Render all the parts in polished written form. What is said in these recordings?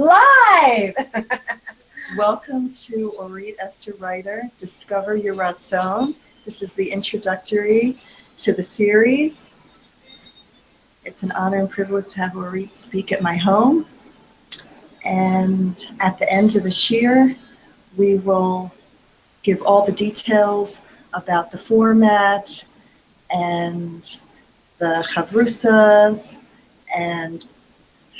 Live! Welcome to Orit Esther Riter, Discover Your Ratzon. This is the introductory to the series. It's an honor and privilege to have Orit speak at my home. And at the end of the shir, we will give all the details about the format and the chavrusas and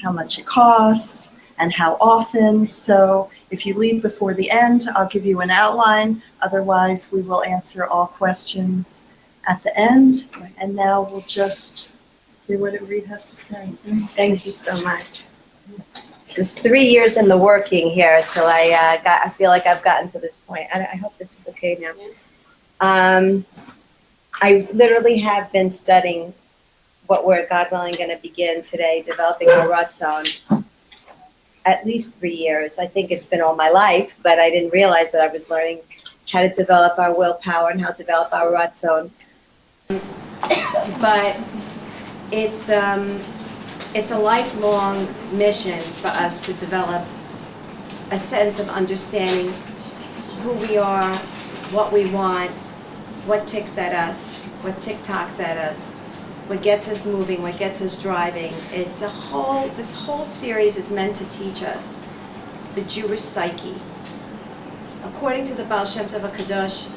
how much it costs and how often. So if you leave before the end, I'll give you an outline. Otherwise, we will answer all questions at the end. And now we'll just hear what Orit has to say. Thank you so much. This is 3 years in the working here till I feel like I've gotten to this point. I hope this is okay now. I literally have been studying what we're, God willing, going to begin today, developing our Ratzon, at least 3 years. I think it's been all my life, but I didn't realize that I was learning how to develop our willpower and how to develop our Ratzon. But it's a lifelong mission for us to develop a sense of understanding who we are, what we want, what ticks at us, what tick-tocks at us, what gets us moving, what gets us driving. This whole series is meant to teach us the Jewish psyche. According to the Baal Shem Tov HaKadosh,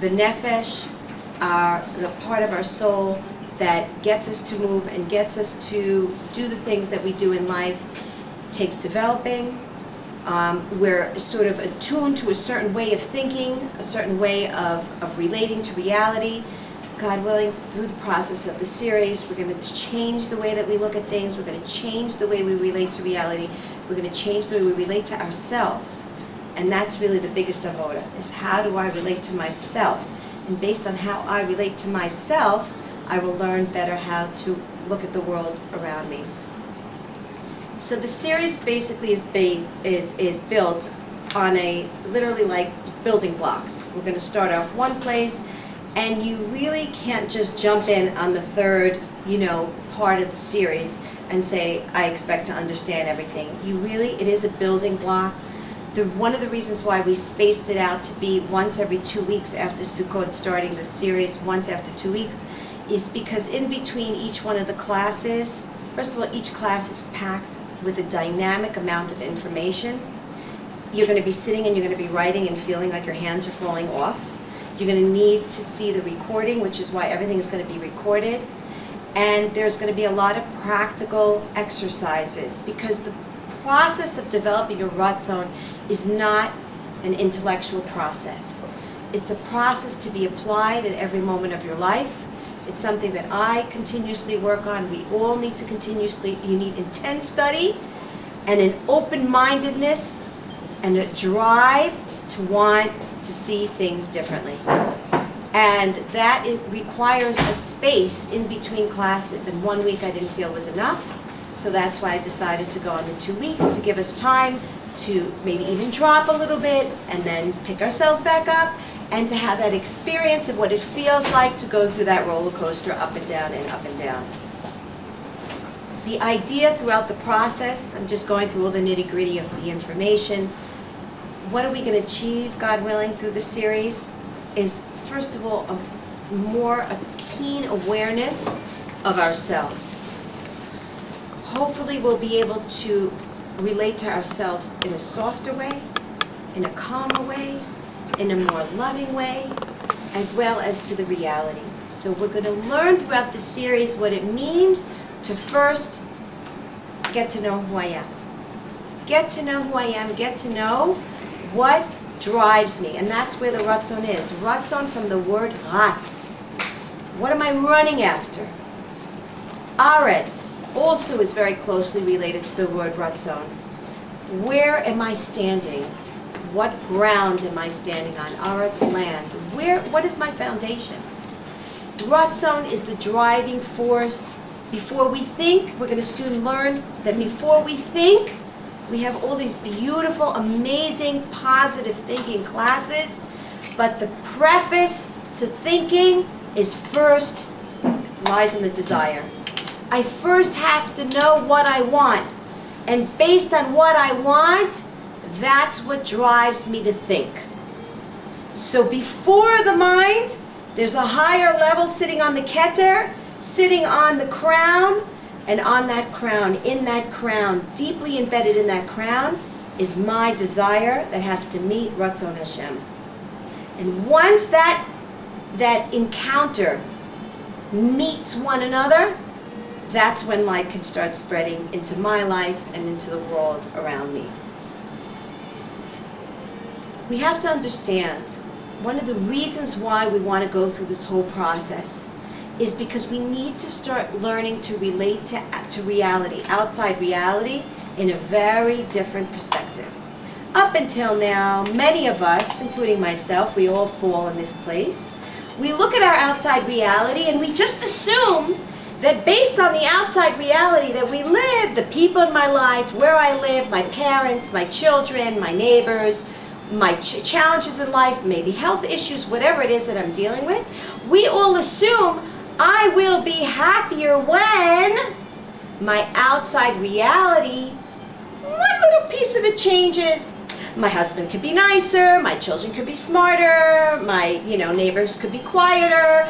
the nefesh, the part of our soul that gets us to move and gets us to do the things that we do in life, takes developing. We're sort of attuned to a certain way of thinking, a certain way of relating to reality. God willing, through the process of the series, we're going to change the way that we look at things. We're going to change the way we relate to reality. We're going to change the way we relate to ourselves. And that's really the biggest avoda, is how do I relate to myself? And based on how I relate to myself, I will learn better how to look at the world around me. So the series basically is built on literally like building blocks. We're going to start off one place, and you really can't just jump in on the third, part of the series and say, I expect to understand everything. It is a building block. One of the reasons why we spaced it out to be once every 2 weeks after Sukkot, starting the series once after 2 weeks, is because in between each one of the classes, first of all, each class is packed with a dynamic amount of information. You're going to be sitting and you're going to be writing and feeling like your hands are falling off. You're going to need to see the recording, which is why everything is going to be recorded. And there's going to be a lot of practical exercises, because the process of developing your Ratzon is not an intellectual process. It's a process to be applied at every moment of your life. It's something that I continuously work on. We all need to you need intense study and an open-mindedness and a drive to want to see things differently. And that requires a space in between classes. And 1 week I didn't feel was enough. So that's why I decided to go on the 2 weeks to give us time to maybe even drop a little bit and then pick ourselves back up, and to have that experience of what it feels like to go through that roller coaster up and down and up and down. The idea throughout the process, I'm just going through all the nitty-gritty of the information. What are we going to achieve, God willing, through the series is, first of all, a keen awareness of ourselves. Hopefully we'll be able to relate to ourselves in a softer way, in a calmer way, in a more loving way, as well as to the reality. So we're going to learn throughout the series what it means to first get to know who I am. Get to know who I am, get to know what drives me. And that's where the Ratzon is. Ratzon from the word Ratz. What am I running after? Aretz also is very closely related to the word Ratzon. Where am I standing? What ground am I standing on? Aretz, land. What is my foundation? Ratzon is the driving force. Before we think, we're going to soon learn that before we think, we have all these beautiful, amazing, positive thinking classes, but the preface to thinking is first lies in the desire. I first have to know what I want. And based on what I want, that's what drives me to think. So before the mind, there's a higher level sitting on the keter, sitting on the crown, and on that crown, in that crown, deeply embedded in that crown, is my desire that has to meet Ratzon Hashem. And once that encounter meets one another, that's when light can start spreading into my life and into the world around me. We have to understand, one of the reasons why we want to go through this whole process is because we need to start learning to relate to reality, outside reality, in a very different perspective. Up until now, many of us, including myself, we all fall in this place. We look at our outside reality and we just assume that based on the outside reality that we live, the people in my life, where I live, my parents, my children, my neighbors, my challenges in life, maybe health issues, whatever it is that I'm dealing with, we all assume I will be happier when my outside reality, one little piece of it changes. My husband could be nicer, my children could be smarter, my neighbors could be quieter,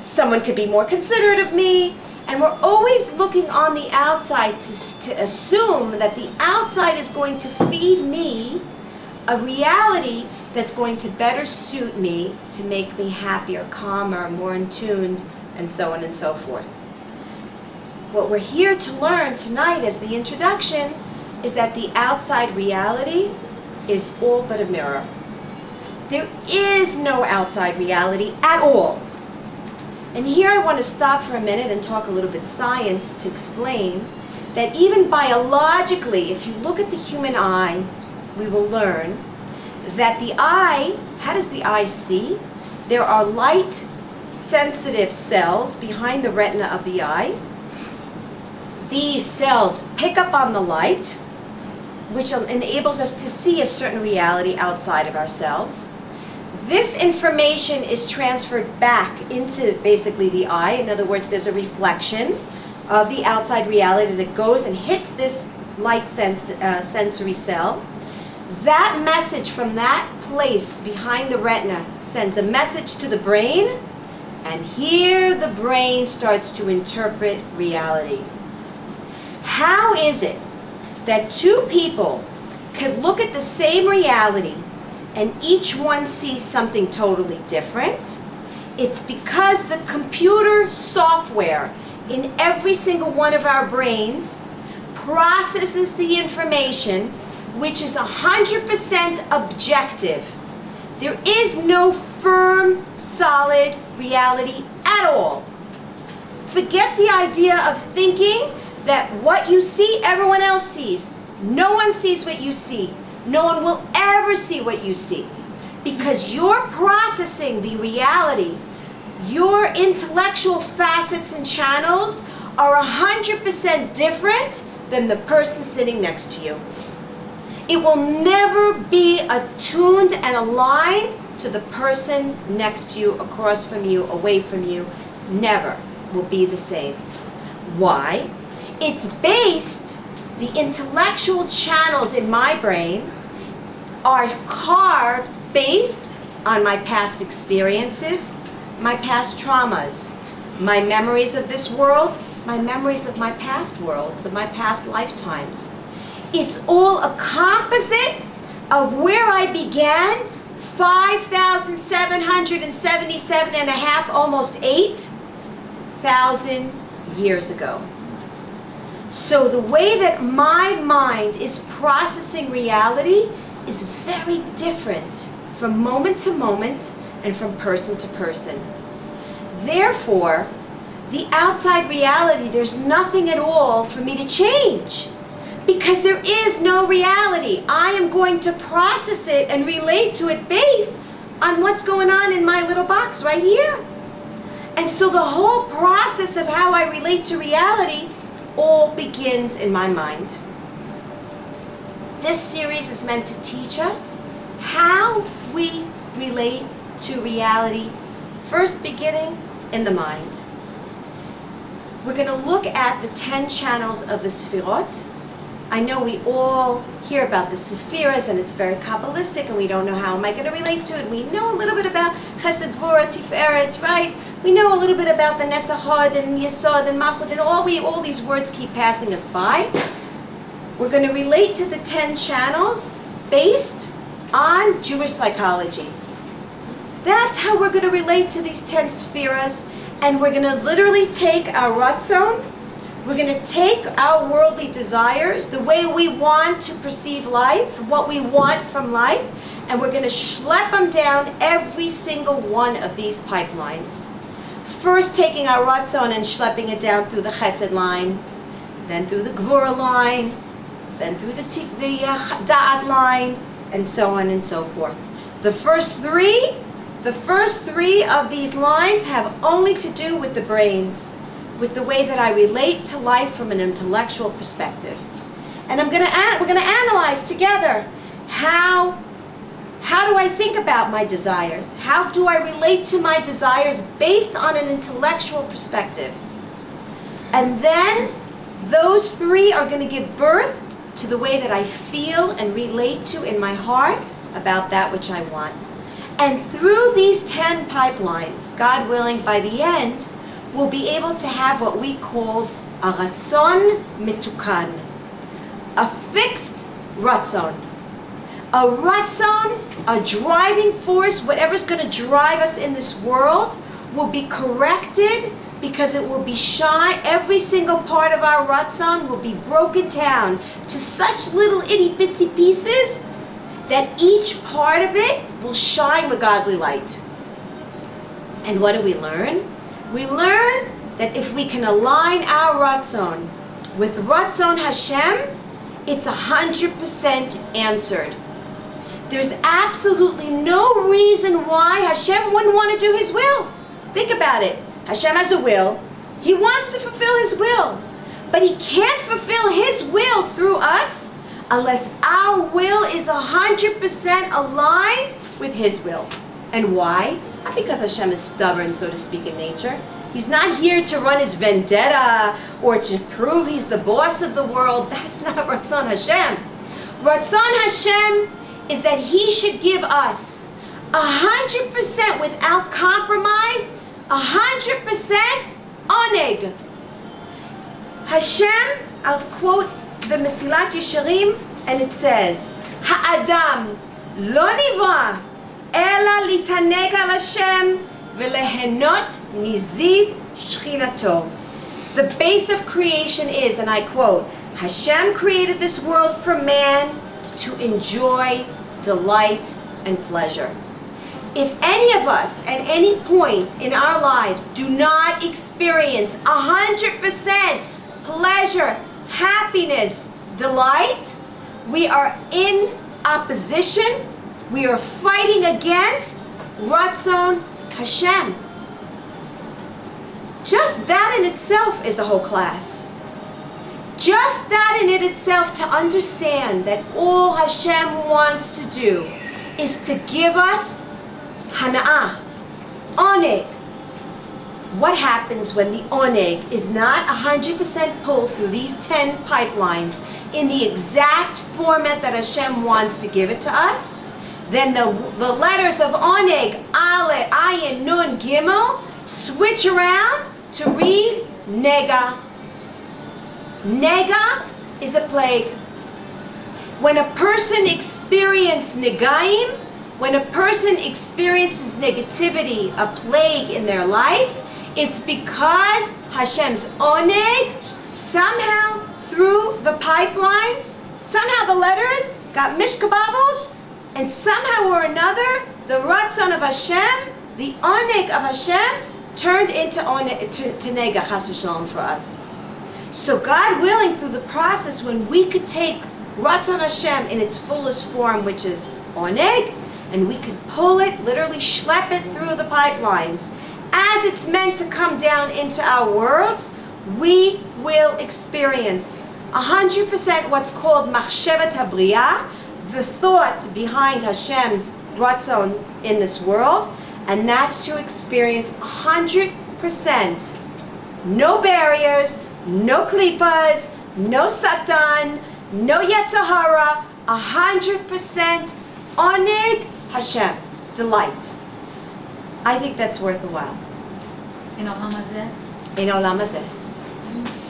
someone could be more considerate of me. And we're always looking on the outside to assume that the outside is going to feed me a reality that's going to better suit me, to make me happier, calmer, more in tune, and so on and so forth. What we're here to learn tonight as the introduction is that the outside reality is all but a mirror. There is no outside reality at all. And here I want to stop for a minute and talk a little bit science to explain that even biologically, if you look at the human eye, we will learn that the eye, how does the eye see? There are light sensitive cells behind the retina of the eye. These cells pick up on the light, which enables us to see a certain reality outside of ourselves. This information is transferred back into basically the eye. In other words, there's a reflection of the outside reality that goes and hits this light sensory cell. That message from that place behind the retina sends a message to the brain, and here the brain starts to interpret reality. How is it that two people could look at the same reality and each one sees something totally different? It's because the computer software in every single one of our brains processes the information, which is 100% objective. There is no firm, solid reality at all. Forget the idea of thinking that what you see, everyone else sees. No one sees what you see. No one will ever see what you see. Because you're processing the reality. Your intellectual facets and channels are 100% different than the person sitting next to you. It will never be attuned and aligned to the person next to you, across from you, away from you. Never will be the same. Why? It's based, the intellectual channels in my brain are carved based on my past experiences, my past traumas, my memories of this world, my memories of my past worlds, of my past lifetimes. It's all a composite of where I began 5,777 and a half, almost 8,000 years ago. So the way that my mind is processing reality is very different from moment to moment and from person to person. Therefore, the outside reality, there's nothing at all for me to change. Because there is no reality. I am going to process it and relate to it based on what's going on in my little box right here. And so the whole process of how I relate to reality all begins in my mind. This series is meant to teach us how we relate to reality, first beginning in the mind. We're going to look at the 10 channels of the sefirot. I know we all hear about the sefirot, and it's very Kabbalistic, and we don't know how am I going to relate to it. We know a little bit about Chesed, Gvura, Tiferet, right? We know a little bit about the Netzachod and Yesod and Malchut, and all these words keep passing us by. We're going to relate to the 10 channels based on Jewish psychology. That's how we're going to relate to these 10 spheres, and we're going to literally take our Ratzon, we're going to take our worldly desires, the way we want to perceive life, what we want from life, and we're going to schlep them down every single one of these pipelines. First taking our Ratzon and schlepping it down through the Chesed line, then through the Gvura line, then through the Da'at line, and so on and so forth. The first three of these lines have only to do with the brain, with the way that I relate to life from an intellectual perspective. And we're going to analyze together how do I think about my desires? How do I relate to my desires based on an intellectual perspective? And then those three are going to give birth to the way that I feel and relate to in my heart about that which I want. And through these 10 pipelines, God willing, by the end, we'll be able to have what we called a Ratzon Mitukan, a fixed Ratzon. A Ratzon, a driving force, whatever's going to drive us in this world, will be corrected because it will be shy. Every single part of our Ratzon will be broken down to such little itty bitsy pieces that each part of it will shine with godly light. And what do we learn? We learn that if we can align our Ratzon with Ratzon Hashem, it's 100% answered. There's absolutely no reason why Hashem wouldn't want to do His will. Think about it. Hashem has a will. He wants to fulfill His will. But He can't fulfill His will through us unless our will is 100% aligned with His will. And why? Not because Hashem is stubborn, so to speak, in nature. He's not here to run his vendetta or to prove he's the boss of the world. That's not Ratzon Hashem. Ratzon Hashem is that He should give us 100% without compromise, 100% oneg. Hashem, I'll quote the Mesilat Yesharim, and it says, Ha'adam lo nivra ela litaneg al Hashem v'lehenot miziv shchinato. The base of creation is, and I quote, Hashem created this world for man to enjoy delight and pleasure. If any of us at any point in our lives do not experience 100% pleasure, happiness, delight, we are in opposition, we are fighting against Ratzon Hashem. Just that in itself is a whole class. Just that in it itself, to understand that all Hashem wants to do is to give us hana'ah, oneg. What happens when the oneg is not 100% pulled through these 10 pipelines in the exact format that Hashem wants to give it to us? Then the letters of oneg, ale, ayin, nun, gimel, switch around to read nega. Nega is a plague. When a person experiences negaim, when a person experiences negativity, a plague in their life, it's because Hashem's oneg, somehow through the pipelines, somehow the letters got mishkababbled, and somehow or another, the Ratzon of Hashem, the oneg of Hashem, turned into to nega, chas v'shalom, for us. So God willing, through the process when we could take Ratzon Hashem in its fullest form, which is oneg, and we could pull it, literally schlep it through the pipelines, as it's meant to come down into our worlds, we will experience 100% what's called machshevet habriya, the thought behind Hashem's Ratzon in this world, and that's to experience 100%, no barriers, no klippas, no satan, no Yetzer Hara, 100% oneg Hashem, delight. I think that's worth a while. In Olam Hazeh? In Olam Hazeh.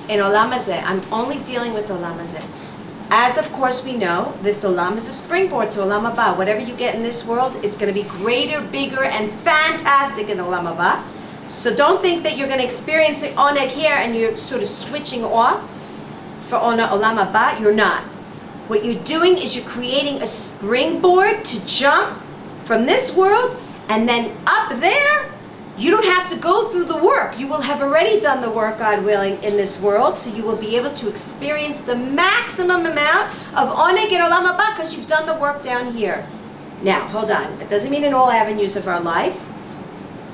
In Olam Hazeh. I'm only dealing with Olam Hazeh. As of course we know, this Olam is a springboard to Olam Haba. Whatever you get in this world, it's going to be greater, bigger, and fantastic in Olam Haba. So don't think that you're going to experience it oneg here and you're sort of switching off for Olam Haba. You're not. What you're doing is you're creating a springboard to jump from this world, and then up there, you don't have to go through the work. You will have already done the work, God willing, in this world, so you will be able to experience the maximum amount of oneg in Olam Haba because you've done the work down here. Now, hold on. It doesn't mean in all avenues of our life.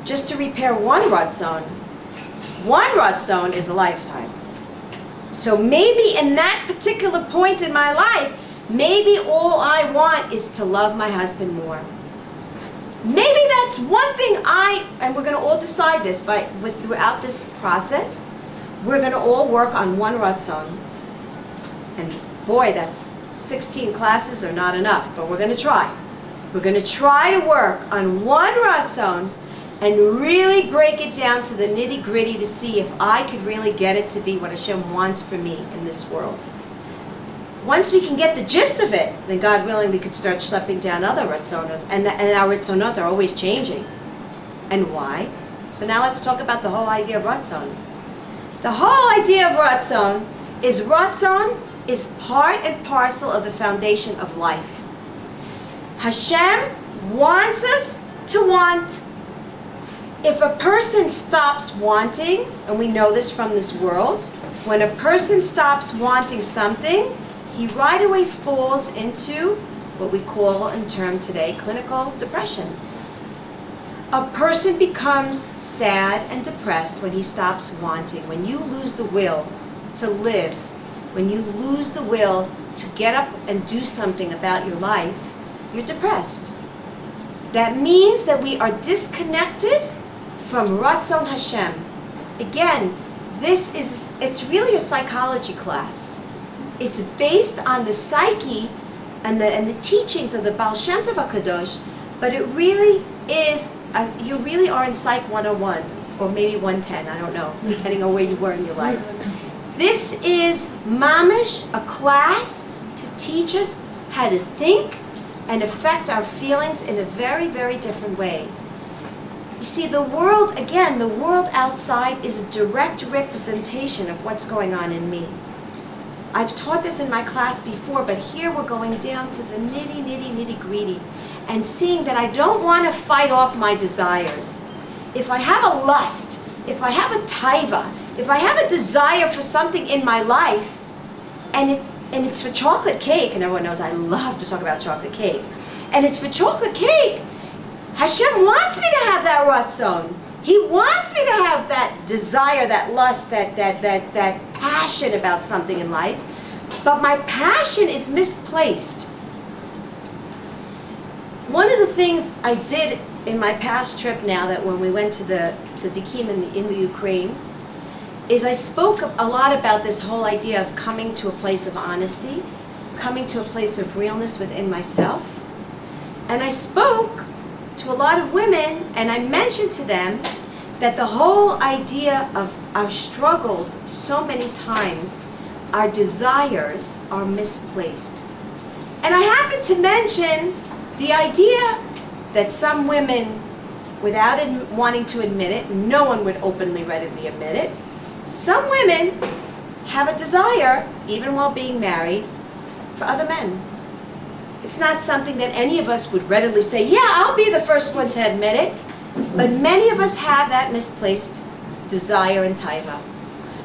Just to repair one Ratzon is a lifetime. So maybe in that particular point in my life, maybe all I want is to love my husband more. Maybe that's one thing and we're going to all decide this, throughout this process, we're going to all work on one Ratzon. And boy, that's 16 classes are not enough, but we're going to try. We're going to try to work on one Ratzon and really break it down to the nitty-gritty to see if I could really get it to be what Hashem wants for me in this world. Once we can get the gist of it, then God willing, we could start schlepping down other Ratzonot. And our Ratzonot are always changing. And why? So now let's talk about the whole idea of Ratzon. The whole idea of Ratzon is part and parcel of the foundation of life. Hashem wants us to want. If a person stops wanting, and we know this from this world, when a person stops wanting something, he right away falls into what we call in term today clinical depression. A person becomes sad and depressed when he stops wanting. When you lose the will to live, when you lose the will to get up and do something about your life, you're depressed. That means that we are disconnected from Ratzon Hashem. Again, it's really a psychology class. It's based on the psyche and the teachings of the Baal Shem Tov HaKadosh, but it really is, you really are in Psych 101, or maybe 110, I don't know, depending on where you were in your life. This is mamish, a class to teach us how to think and affect our feelings in a very, very different way. You see, the world outside is a direct representation of what's going on in me. I've taught this in my class before, but here we're going down to the nitty-gritty and seeing that I don't want to fight off my desires. If I have a lust, if I have a taiva, if I have a desire for something in my life, and it's for chocolate cake, and everyone knows I love to talk about chocolate cake, and it's for chocolate cake, Hashem wants me to have that ratzon. He wants me to have that desire, that lust, that passion about something in life, but my passion is misplaced. One of the things I did in my past trip now, that when we went to the tzaddikim in the Ukraine, is I spoke a lot about this whole idea of coming to a place of honesty, coming to a place of realness within myself. And I spoke to a lot of women, and I mentioned to them that the whole idea of our struggles, so many times, our desires are misplaced. And I happened to mention the idea that some women, without wanting to admit it, no one would openly, readily admit it, some women have a desire, even while being married, for other men. It's not something that any of us would readily say, yeah, I'll be the first one to admit it. But many of us have that misplaced desire and taiva.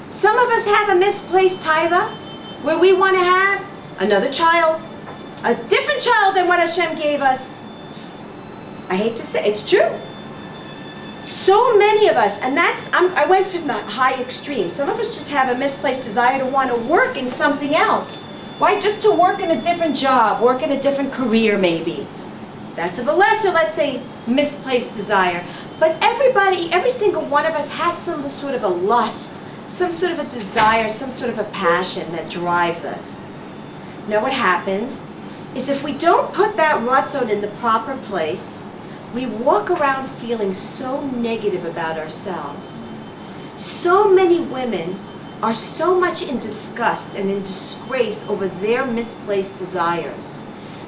Some of us have a misplaced taiva where we want to have another child, a different child than what Hashem gave us. I hate to say, it's true. So many of us, and I went to the high extreme. Some of us just have a misplaced desire to want to work in something else. Why? Just to work in a different job, work in a different career maybe. That's of a lesser, let's say, misplaced desire. But everybody, every single one of us has some sort of a lust, some sort of a desire, some sort of a passion that drives us. Now what happens is if we don't put that ratzon in the proper place, we walk around feeling so negative about ourselves. So many women are so much in disgust and in disgrace over their misplaced desires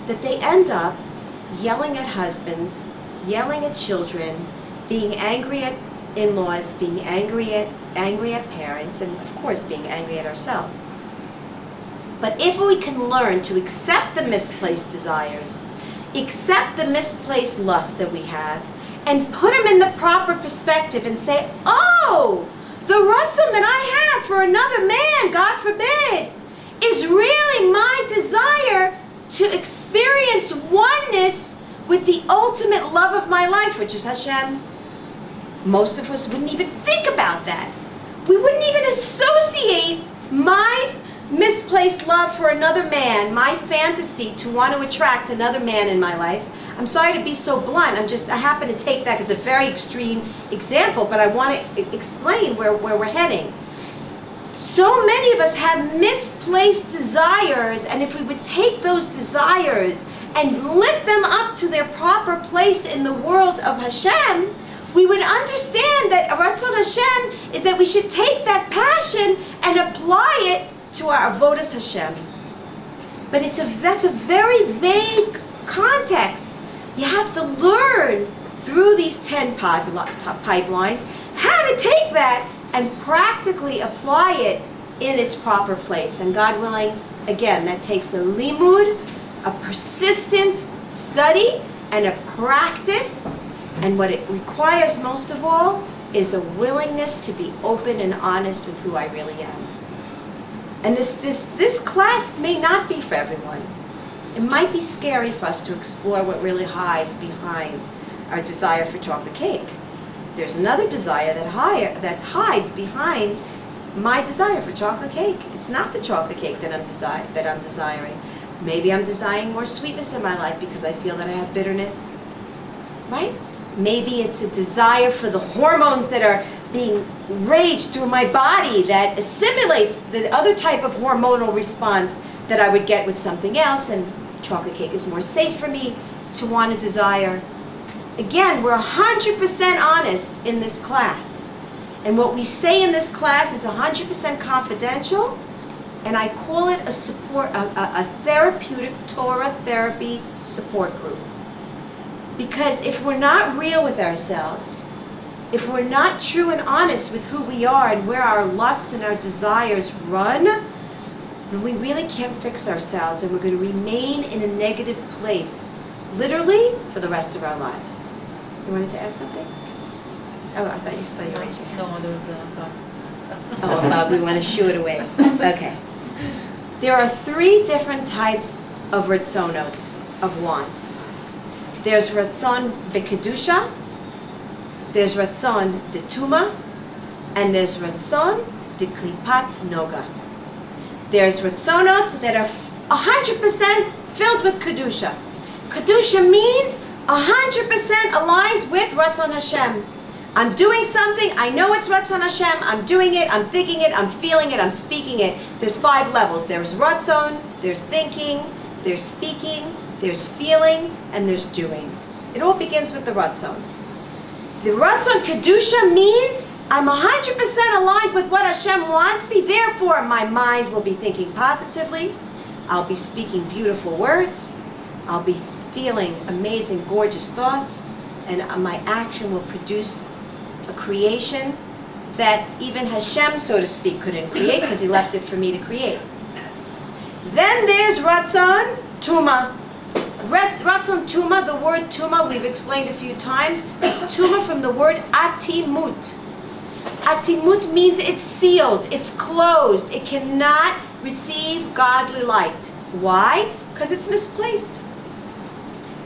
that they end up yelling at husbands, yelling at children, being angry at in-laws, being angry at parents, and of course being angry at ourselves. But if we can learn to accept the misplaced desires, accept the misplaced lust that we have, and put them in the proper perspective and say, oh, the ratzon that I have for another man, God forbid, is really my desire to experience oneness with the ultimate love of my life, which is Hashem. Most of us wouldn't even think about that. We wouldn't even associate my misplaced love for another man, my fantasy to want to attract another man in my life. I'm sorry to be so blunt. I happen to take that as a very extreme example, but I want to explain where we're heading. So many of us have misplaced desires, and if we would take those desires and lift them up to their proper place in the world of Hashem, we would understand that Ratzon Hashem is that we should take that passion and apply it to our avodas Hashem. But that's a very vague context. You have to learn through these 10 pipelines how to take that and practically apply it in its proper place. And God willing, again, that takes a limud, a persistent study, and a practice. And what it requires most of all is a willingness to be open and honest with who I really am. And this class may not be for everyone. It might be scary for us to explore what really hides behind our desire for chocolate cake. There's another desire that hides behind my desire for chocolate cake. It's not the chocolate cake that I'm desiring. Maybe I'm desiring more sweetness in my life because I feel that I have bitterness, right? Maybe it's a desire for the hormones that are being raged through my body that assimilates the other type of hormonal response that I would get with something else, and chocolate cake is more safe for me to want to desire. Again, we're 100% honest in this class. And what we say in this class is 100% confidential, and I call it a therapeutic Torah therapy support group. Because if we're not real with ourselves, if we're not true and honest with who we are and where our lusts and our desires run, then we really can't fix ourselves, and we're going to remain in a negative place, literally, for the rest of our lives. You wanted to ask something? Oh, I thought you saw you raise your hand. No, there was a Oh, we want to shoo it away. Okay. There are 3 different types of ratzonot, of wants. There's ratzon bekedusha, there's ratzon detuma, and there's ratzon deklipat noga. There's ratzonot that are 100% filled with kedusha. Kedusha means 100% aligned with Ratzon Hashem. I'm doing something, I know it's Ratzon Hashem, I'm doing it, I'm thinking it, I'm feeling it, I'm speaking it. There's 5 levels. There's Ratzon, there's thinking, there's speaking, there's feeling, and there's doing. It all begins with the Ratzon. The Ratzon Kedusha means I'm 100% aligned with what Hashem wants me, therefore my mind will be thinking positively, I'll be speaking beautiful words, I'll be feeling amazing, gorgeous thoughts, and my action will produce a creation that even Hashem, so to speak, couldn't create because he left it for me to create. Then there's Ratzon Tuma. Ratzon Tuma, the word Tuma we've explained a few times. Tuma from the word Atimut. Atimut means it's sealed, it's closed, it cannot receive godly light. Why? Because it's misplaced.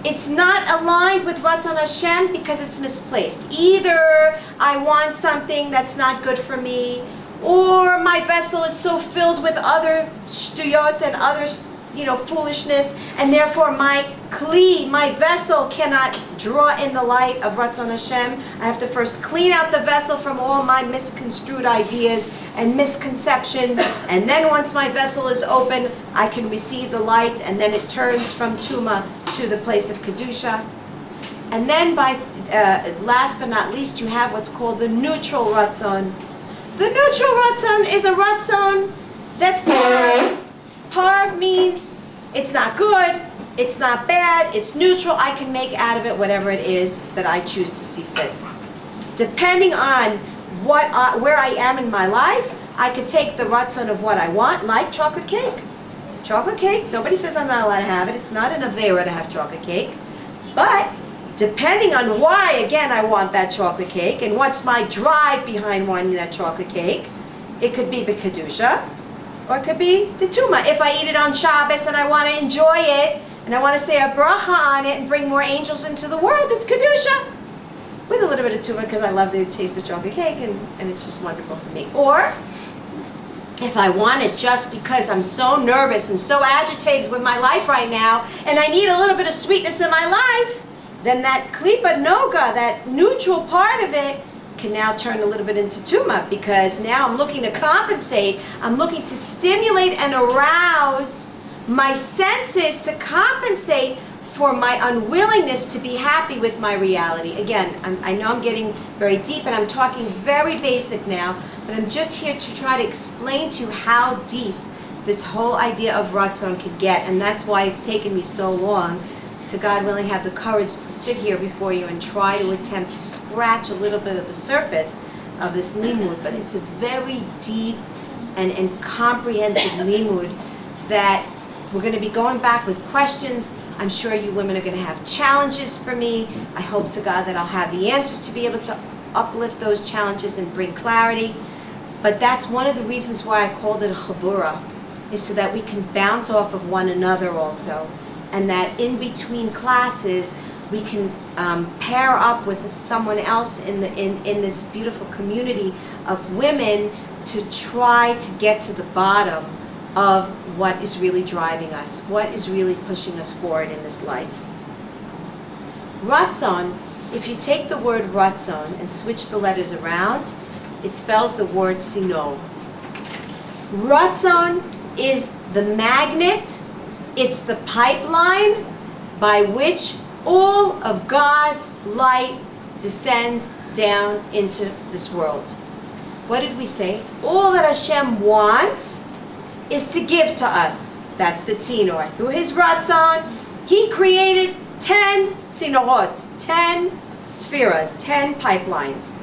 It's not aligned with Ratzon Hashem because it's misplaced. Either I want something that's not good for me, or my vessel is so filled with other shtuyot and other foolishness, and therefore my kli, my vessel, cannot draw in the light of Ratzon Hashem. I have to first clean out the vessel from all my misconstrued ideas and misconceptions, and then once my vessel is open, I can receive the light, and then it turns from Tuma to the place of Kedusha. And then last but not least, you have what's called the neutral Ratzon. The neutral Ratzon is a Ratzon that's Parv. Parv means it's not good, it's not bad, it's neutral. I can make out of it whatever it is that I choose to see fit. Depending on where I am in my life, I could take the Ratzon of what I want, like chocolate cake. Chocolate cake, nobody says I'm not allowed to have it. It's not an avera to have chocolate cake. But depending on why, again, I want that chocolate cake, and what's my drive behind wanting that chocolate cake, it could be the Kedusha, or it could be the Tuma. If I eat it on Shabbos and I want to enjoy it, and I want to say a bracha on it and bring more angels into the world, it's Kedusha. With a little bit of Tuma, because I love the taste of chocolate cake, and it's just wonderful for me. Or, if I want it just because I'm so nervous and so agitated with my life right now, and I need a little bit of sweetness in my life, then that klipa noga, that neutral part of it, can now turn a little bit into tuma, because now I'm looking to compensate. I'm looking to stimulate and arouse my senses to compensate for my unwillingness to be happy with my reality. Again, I know I'm getting very deep and I'm talking very basic now, but I'm just here to try to explain to you how deep this whole idea of Ratzon could get, and that's why it's taken me so long to, God willing, have the courage to sit here before you and try to attempt to scratch a little bit of the surface of this limud. But it's a very deep and comprehensive limud that we're going to be going back with questions. I'm sure you women are going to have challenges for me. I hope to God that I'll have the answers to be able to uplift those challenges and bring clarity. But that's one of the reasons why I called it a Chabura, is so that we can bounce off of one another also. And that in between classes, we can pair up with someone else in this beautiful community of women to try to get to the bottom of what is really driving us, what is really pushing us forward in this life. Ratzon, if you take the word Ratzon and switch the letters around, it spells the word sino. Ratzon is the magnet, it's the pipeline by which all of God's light descends down into this world. What did we say? All that Hashem wants is to give to us. That's the tzinor. Through his Ratzon, he created 10 tzinorot, 10 spheres, 10 pipelines.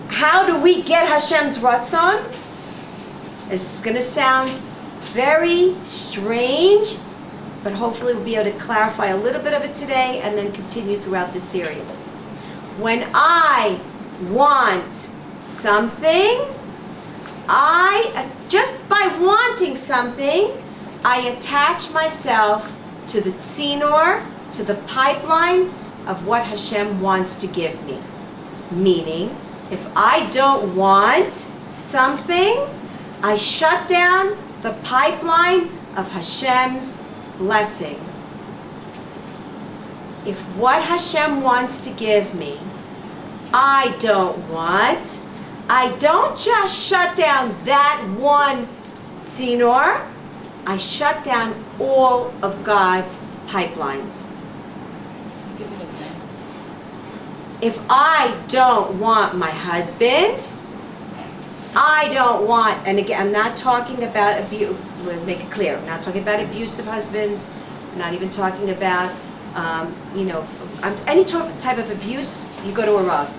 How do we get Hashem's Ratzon? This is going to sound very strange, but hopefully we'll be able to clarify a little bit of it today and then continue throughout the series. When I want something, just by wanting something, I attach myself to the tzinor, to the pipeline of what Hashem wants to give me. Meaning, if I don't want something, I shut down the pipeline of Hashem's blessing. If what Hashem wants to give me, I don't want, I don't just shut down that one tzinor, I shut down all of God's pipelines. Give an example. If I don't want my husband, I don't want, and again, I'm not talking about abuse, make it clear, I'm not talking about abusive husbands, I'm not even talking about, any type of abuse, you go to a rav.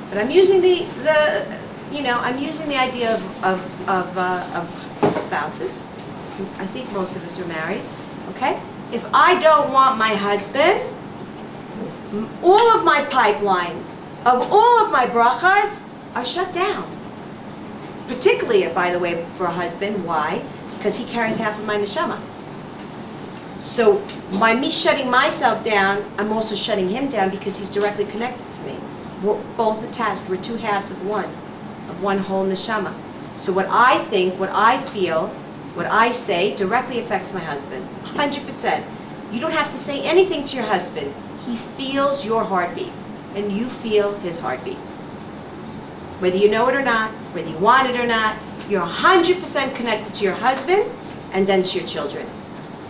But I'm using I'm using the idea of spouses. I think most of us are married, okay? If I don't want my husband, all of my pipelines of all of my brachas are shut down. Particularly, by the way, for a husband. Why? Because he carries half of my neshama. So by me shutting myself down, I'm also shutting him down because he's directly connected to me. We're both attached. We're two halves of one whole neshama. So what I think, what I feel, What I say directly affects my husband, 100%. You don't have to say anything to your husband. He feels your heartbeat, and you feel his heartbeat. Whether you know it or not, whether you want it or not, you're 100% connected to your husband and then to your children.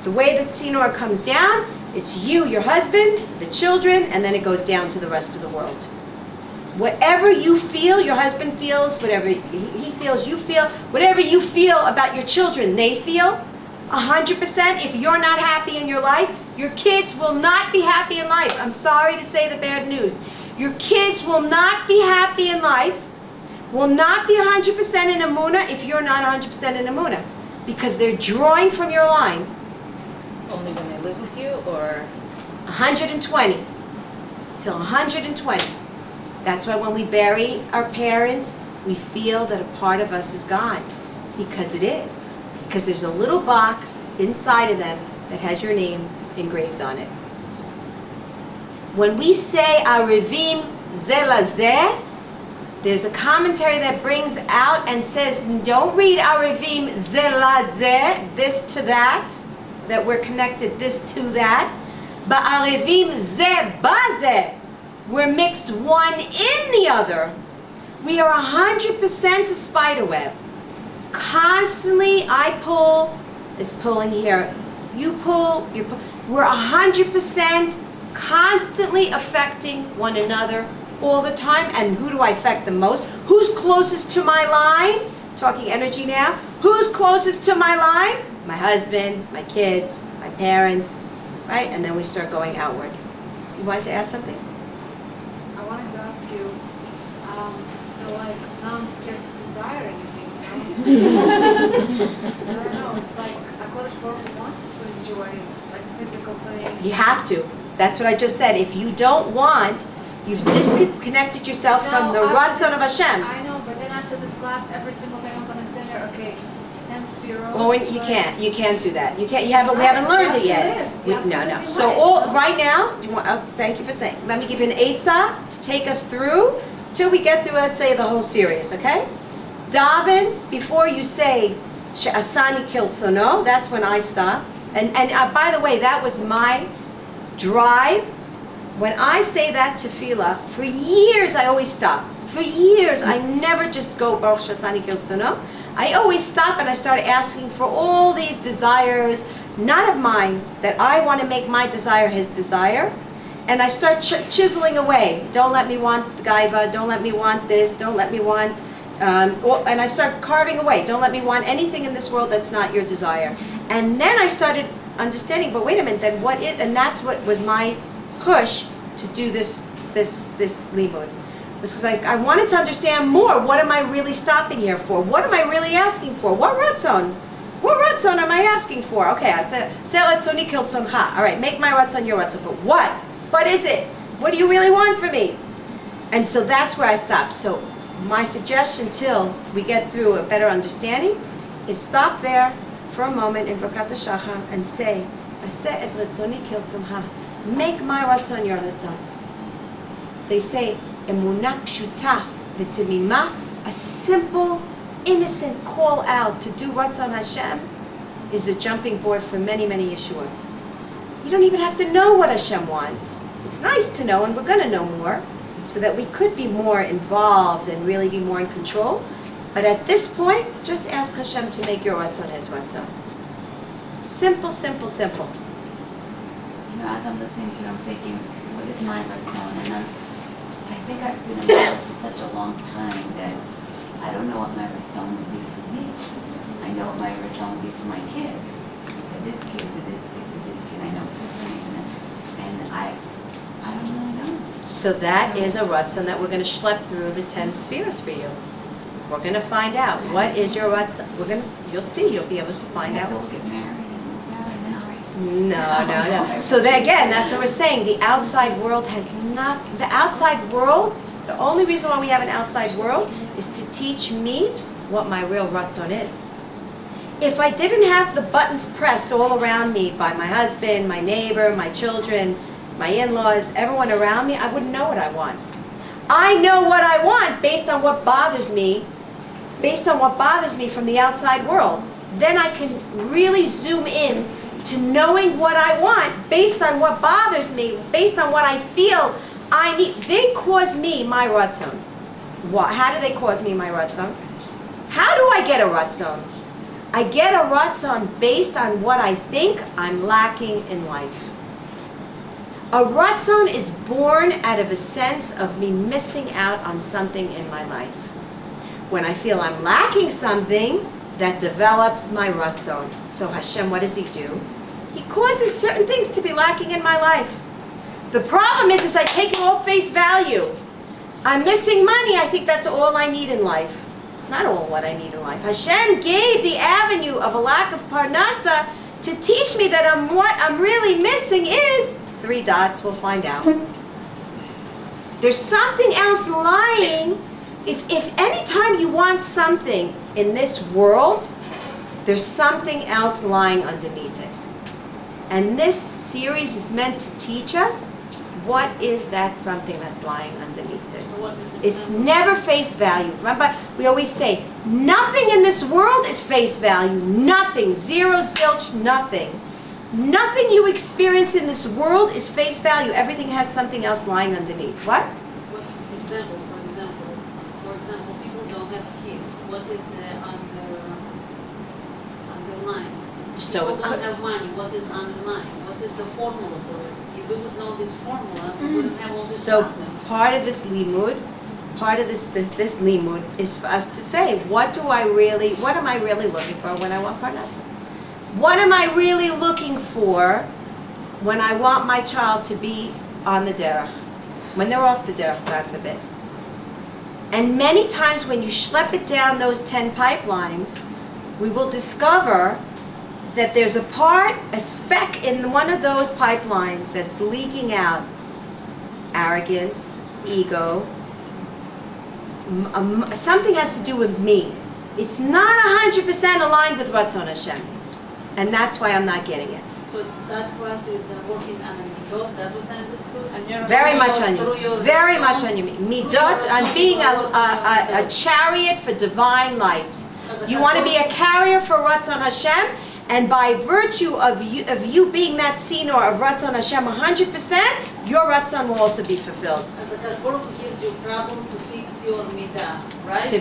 The way that Sinor comes down, it's you, your husband, the children, and then it goes down to the rest of the world. Whatever you feel, your husband feels, whatever he feels, you feel, whatever you feel about your children, they feel, 100%. If you're not happy in your life, your kids will not be happy in life. I'm sorry to say the bad news. Your kids will not be happy in life, will not be 100% in Emuna if you're not 100% in Emuna, because they're drawing from your line. Only when they live with you, or 120 till 120. That's why when we bury our parents, we feel that a part of us is gone, because it is. Because there's a little box inside of them that has your name engraved on it. When we say Arivim Zeh Lazeh, there's a commentary that brings out and says, don't read Arivim Zeh Lazeh, this to that we're connected this to that, but Arivim Zeh Bazeh, we're mixed one in the other. We are 100% a spider web. Constantly, I pull, it's pulling here. You pull, you pull. We're 100% constantly affecting one another all the time. And who do I affect the most? Who's closest to my line? Talking energy now. Who's closest to my line? My husband, my kids, my parents, right? And then we start going outward. You wanted to ask something? I wanted to ask you, so like now I'm scared to desire anything. I don't know, it's like HaKadosh Baruch Hu wants us to enjoy like physical things. You have to. That's what I just said. If you don't want, you've disconnected yourself from the Ratzon of Hashem. I know, but then after this class, every single day I'm going to stand there, okay, 10 sefirot. Well, you can't do that. You haven't learned it yet. No. So right now, thank you for saying, let me give you an eitzah to take us through till we get through, let's say, the whole series, okay? Daven, before you say, She'asani kiltzono, that's when I stop. And by the way, that was my drive. When I say that tefillah, for years I always stop. For years, I never just go Baruch She'asani kiltzono. I always stop and I start asking for all these desires, not of mine, that I want to make my desire his desire. And I start chiseling away. Don't let me want gaiva, don't let me want this, don't let me want, and I start carving away. Don't let me want anything in this world that's not your desire. And then I started understanding, but wait a minute, then what is, and that's what was my push to do this limud. Because I wanted to understand more. What am I really stopping here for? What am I really asking for? What ratzon? What ratzon am I asking for? Okay, I said, "Se ratzoni kiltzoncha." All right, make my ratzon your ratzon. But what? What is it? What do you really want from me? And so that's where I stopped. So my suggestion till we get through a better understanding is stop there for a moment in Birkat HaShachar and say, "Aseh et ratzoni kiltzoncha." Make my ratzon your ratzon. They say, Emuna pshuta v'temima, a simple, innocent call out to do Ratzon Hashem is a jumping board for many, many Yeshuot. You don't even have to know what Hashem wants. It's nice to know, and we're going to know more, so that we could be more involved and really be more in control. But at this point, just ask Hashem to make your Ratzon his Ratzon. Simple, simple, simple. You know, as I'm listening to you, I'm thinking, what is my Ratzon? And I think I've been involved for such a long time that I don't know what my ratzon would be for me. I know what my ratzon would be for my kids. For this kid, for this kid, for this kid. I know this one, and I don't really know. So that is a ratzon that we're going to schlep through the 10 spheres for you. We're going to find out what is your ratzon. You'll see. You'll be able to find out. We'll get married and move out, and then I'll raise. No. So again, that's what we're saying. The outside world has not. The outside world. The only reason why we have an outside world is to teach me what my real ratzon is. If I didn't have the buttons pressed all around me by my husband, my neighbor, my children, my in-laws, everyone around me, I wouldn't know what I want. I know what I want based on what bothers me from the outside world. then I can really zoom in to knowing what I want based on what bothers me, based on what I feel I need. They cause me my ratzon. How do they cause me my ratzon? How do I get a ratzon? I get a ratzon based on what I think I'm lacking in life. A ratzon is born out of a sense of me missing out on something in my life. When I feel I'm lacking something, that develops my ratzon. So Hashem, what does He do? He causes certain things to be lacking in my life. The problem is I take it all face value. I'm missing money. I think that's all I need in life. It's not all what I need in life. Hashem gave the avenue of a lack of parnasa to teach me that what I'm really missing is 3 dots. We'll find out. There's something else lying. If any time you want something in this world, there's something else lying underneath it. And this series is meant to teach us what is that something that's lying underneath it. So what is it? It's never face value. Remember, we always say, nothing in this world is face value. Nothing. Zero, zilch, nothing. Nothing you experience in this world is face value. Everything has something else lying underneath. What? For example, people don't have kids. What is the underline? So People it don't could, have money. What is underline? What is the formula for it? If we would know this formula, we wouldn't have all these so problems. part of this limud, this limud is for us to say, what am I really looking for when I want parnasa? What am I really looking for when I want my child to be on the derech? When they're off the derech, God forbid. And many times when you schlep it down those 10 pipelines, we will discover that there's a speck in one of those pipelines that's leaking out arrogance, ego, something has to do with me. It's not 100% aligned with Ratzon Hashem. And that's why I'm not getting it. So that class is working on a midot. That's what I understood. And you're Very much through on your you. Very ratzon, much on you. Midot, on being a chariot for divine light. You want to be a carrier for Ratzon Hashem, and by virtue of you being that sinor of Ratzon Hashem 100%, your Ratzon will also be fulfilled. As a Baruch gives you a problem to fix your midah, right? To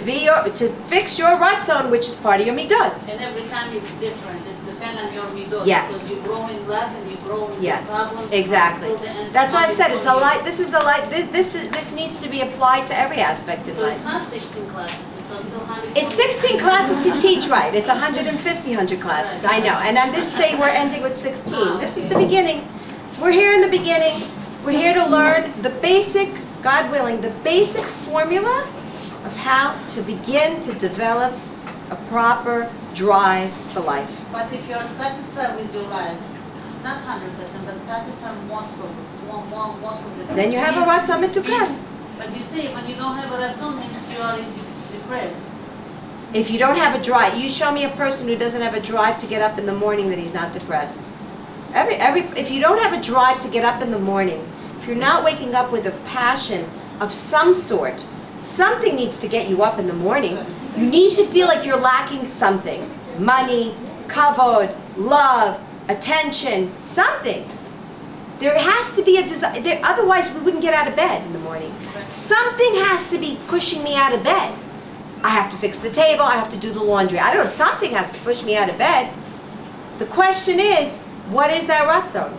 fix your Ratzon, which is part of your Midot. And every time it's different. It's dependent on your midot. Yes. Because you grow in love and you grow with Yes, your problems. exactly. So the end That's why I said it's a light. light. This is a light. This needs to be applied to every aspect of So it's life. not 16 classes. It's until 100. It's 16 classes to teach right. It's 100 classes. I know. And I didn't say we're ending with 16. This is the beginning. We're here in the beginning. We're here to learn the basic, God willing, the basic formula of how to begin to develop a proper drive for life. But if you are satisfied with your life, not 100%, but satisfied most of the time. Then you have a Ratzon Metukan. But you say when you don't have a Ratzon means you are depressed. If you don't have a drive, you show me a person who doesn't have a drive to get up in the morning that he's not depressed. If you don't have a drive to get up in the morning, if you're not waking up with a passion of some sort, something needs to get you up in the morning. You need to feel like you're lacking something. Money, kavod, love, attention, something. There has to be a desire, otherwise we wouldn't get out of bed in the morning. Something has to be pushing me out of bed. I have to fix the table, I have to do the laundry. I don't know, something has to push me out of bed. The question is, what is that Ratzon?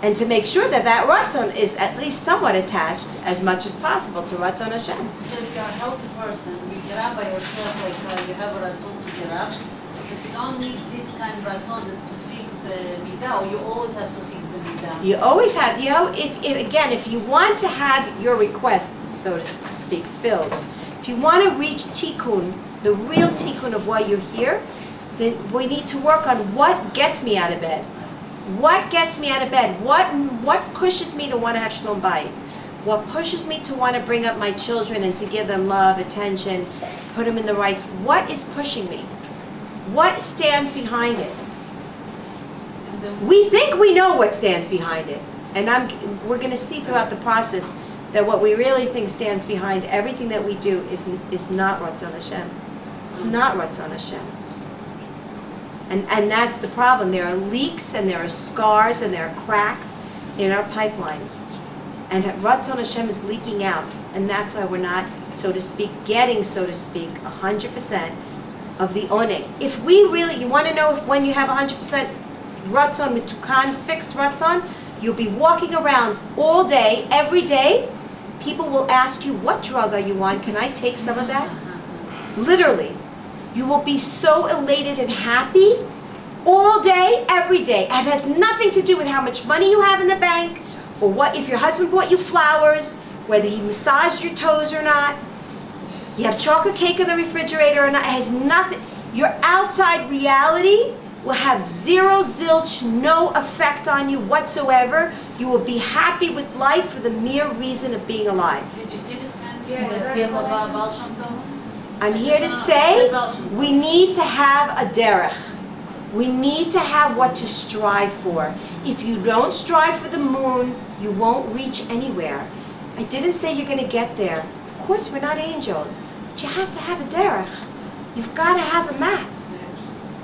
And to make sure that that Ratzon is at least somewhat attached as much as possible to Ratzon Hashem. So if you're a healthy person, you get up by yourself, like you have a Ratzon to get up. But you don't need this kind of Ratzon to fix the midah, or you always have to fix the midah. You always have, if you want to have your requests, so to speak, filled, if you want to reach tikkun, the real tikkun of why you're here, then we need to work on what gets me out of bed. What gets me out of bed? What pushes me to want to have shalom bayit? What pushes me to want to bring up my children and to give them love, attention, put them in the right? What is pushing me? What stands behind it? We think we know what stands behind it, and we're going to see throughout the process that what we really think stands behind everything that we do is not Ratzon Hashem. It's not Ratzon Hashem. And that's the problem. There are leaks and there are scars and there are cracks in our pipelines. And Ratzon Hashem is leaking out. And that's why we're not, so to speak, getting, so to speak, 100% of the oneg. If we really, you want to know when you have 100% Ratzon Mitukan, fixed Ratzon, you'll be walking around all day, every day. People will ask you, what drug are you on? Can I take some of that? Literally. You will be so elated and happy all day, every day. It has nothing to do with how much money you have in the bank, or what if your husband bought you flowers, whether he massaged your toes or not. You have chocolate cake in the refrigerator or not. It has nothing. Your outside reality will have zero, zilch, no effect on you whatsoever. You will be happy with life for the mere reason of being alive. Did you see this kind of Yeah, example of Baal Shem Tov? I'm here to say we need to have a derech. We need to have what to strive for. If you don't strive for the moon, you won't reach anywhere. I didn't say you're going to get there. Of course, we're not angels. But you have to have a derech. You've got to have a map.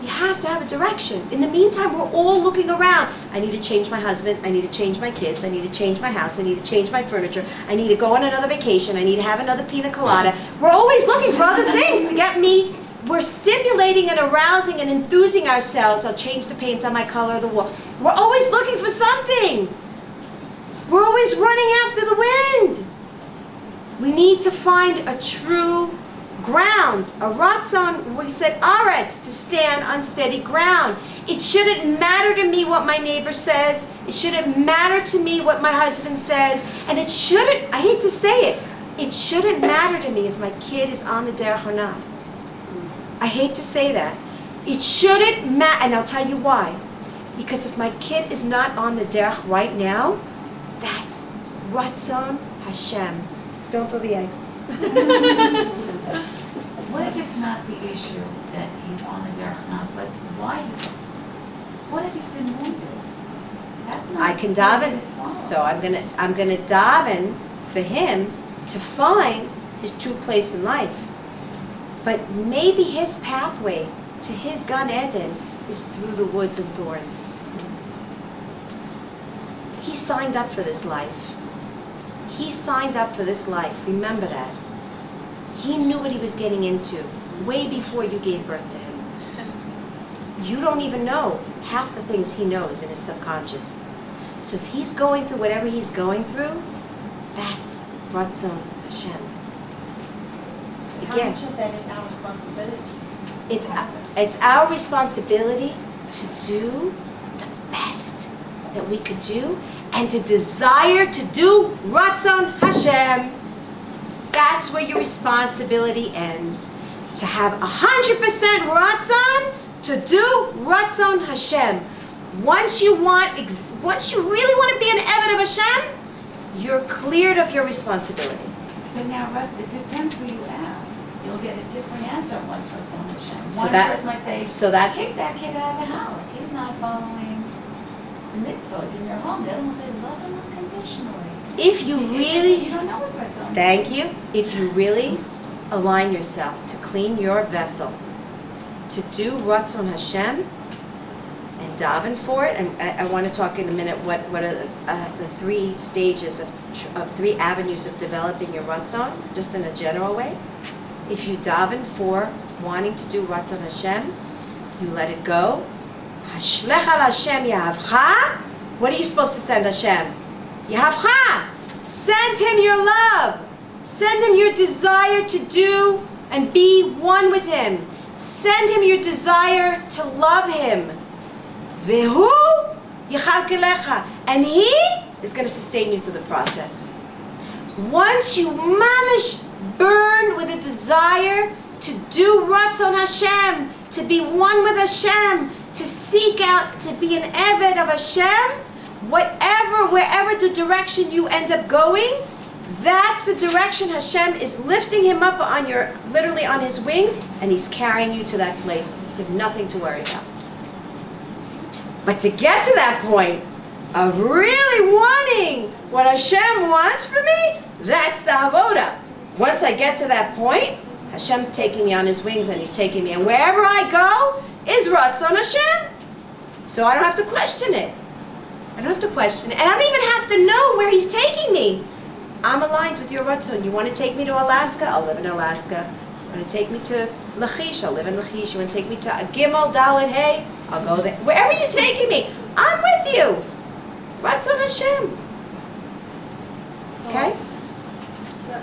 You have to have a direction. In the meantime, we're all looking around. I need to change my husband. I need to change my kids. I need to change my house. I need to change my furniture. I need to go on another vacation. I need to have another pina colada. We're always looking for other things to get me. We're stimulating and arousing and enthusing ourselves. I'll change the paint on my color of the wall. We're always looking for something. We're always running after the wind. We need to find a true ground, a ratzon, we said aretz, to stand on steady ground. It shouldn't matter to me what my neighbor says. It shouldn't matter to me what my husband says. And it shouldn't, I hate to say it shouldn't matter to me if my kid is on the derech or not. I hate to say that. It shouldn't matter, and I'll tell you why. Because if my kid is not on the derech right now, that's Ratzon Hashem. Don't throw the eggs. What if it's not the issue that he's on the derech now, but why he's what if he's been wounded? That's not I can easy daven, to swallow. so I'm gonna daven for him to find his true place in life. But maybe his pathway to his Gan Eden is through the woods and thorns. He signed up for this life. He signed up for this life. Remember that. He knew what he was getting into way before you gave birth to him. You don't even know half the things he knows in his subconscious. So if he's going through whatever he's going through, that's Ratzon Hashem. How Again, much of that is our responsibility? it's our responsibility to do the best that we could do and to desire to do Ratzon Hashem. That's where your responsibility ends. To have 100% Ratzon, to do Ratzon Hashem. Once you really want to be an Eved of Hashem, you're cleared of your responsibility. But now, it depends who you ask. You'll get a different answer once Ratzon Hashem. So One that- person might say, so that's- kick that kid out of the house. He's not following the mitzvot in your home. The other one will say, love him unconditionally. If you really, You don't know what Ratzon thank you, if you really align yourself to clean your vessel, to do Ratzon Hashem, and daven for it, and I want to talk in a minute what are the three stages of three avenues of developing your Ratzon, just in a general way. If you daven for wanting to do Ratzon Hashem, you let it go. Hashlech al Hashem yahavcha. What are you supposed to send Hashem? Yahavcha. Send him your love. Send him your desire to do and be one with him. Send him your desire to love him. Vehu yichalkelecha. And he is going to sustain you through the process. Once you mamish burn with a desire to do Ratzon Hashem, to be one with Hashem, to seek out to be an Eved of Hashem, wherever the direction you end up going, that's the direction Hashem is lifting him up literally on his wings, and he's carrying you to that place. You have nothing to worry about. But to get to that point of really wanting what Hashem wants for me, that's the avoda. Once I get to that point, Hashem's taking me on his wings and he's taking me. And wherever I go, is Ratzon Hashem. So I don't have to question it. I don't have to question it. And I don't even have to know where he's taking me. I'm aligned with your Ratzon. You want to take me to Alaska? I'll live in Alaska. You want to take me to Lachish? I'll live in Lachish. You want to take me to Gimel, Dalet, Hey? I'll go there. Wherever you're taking me, I'm with you. Ratzon Hashem. Okay? So,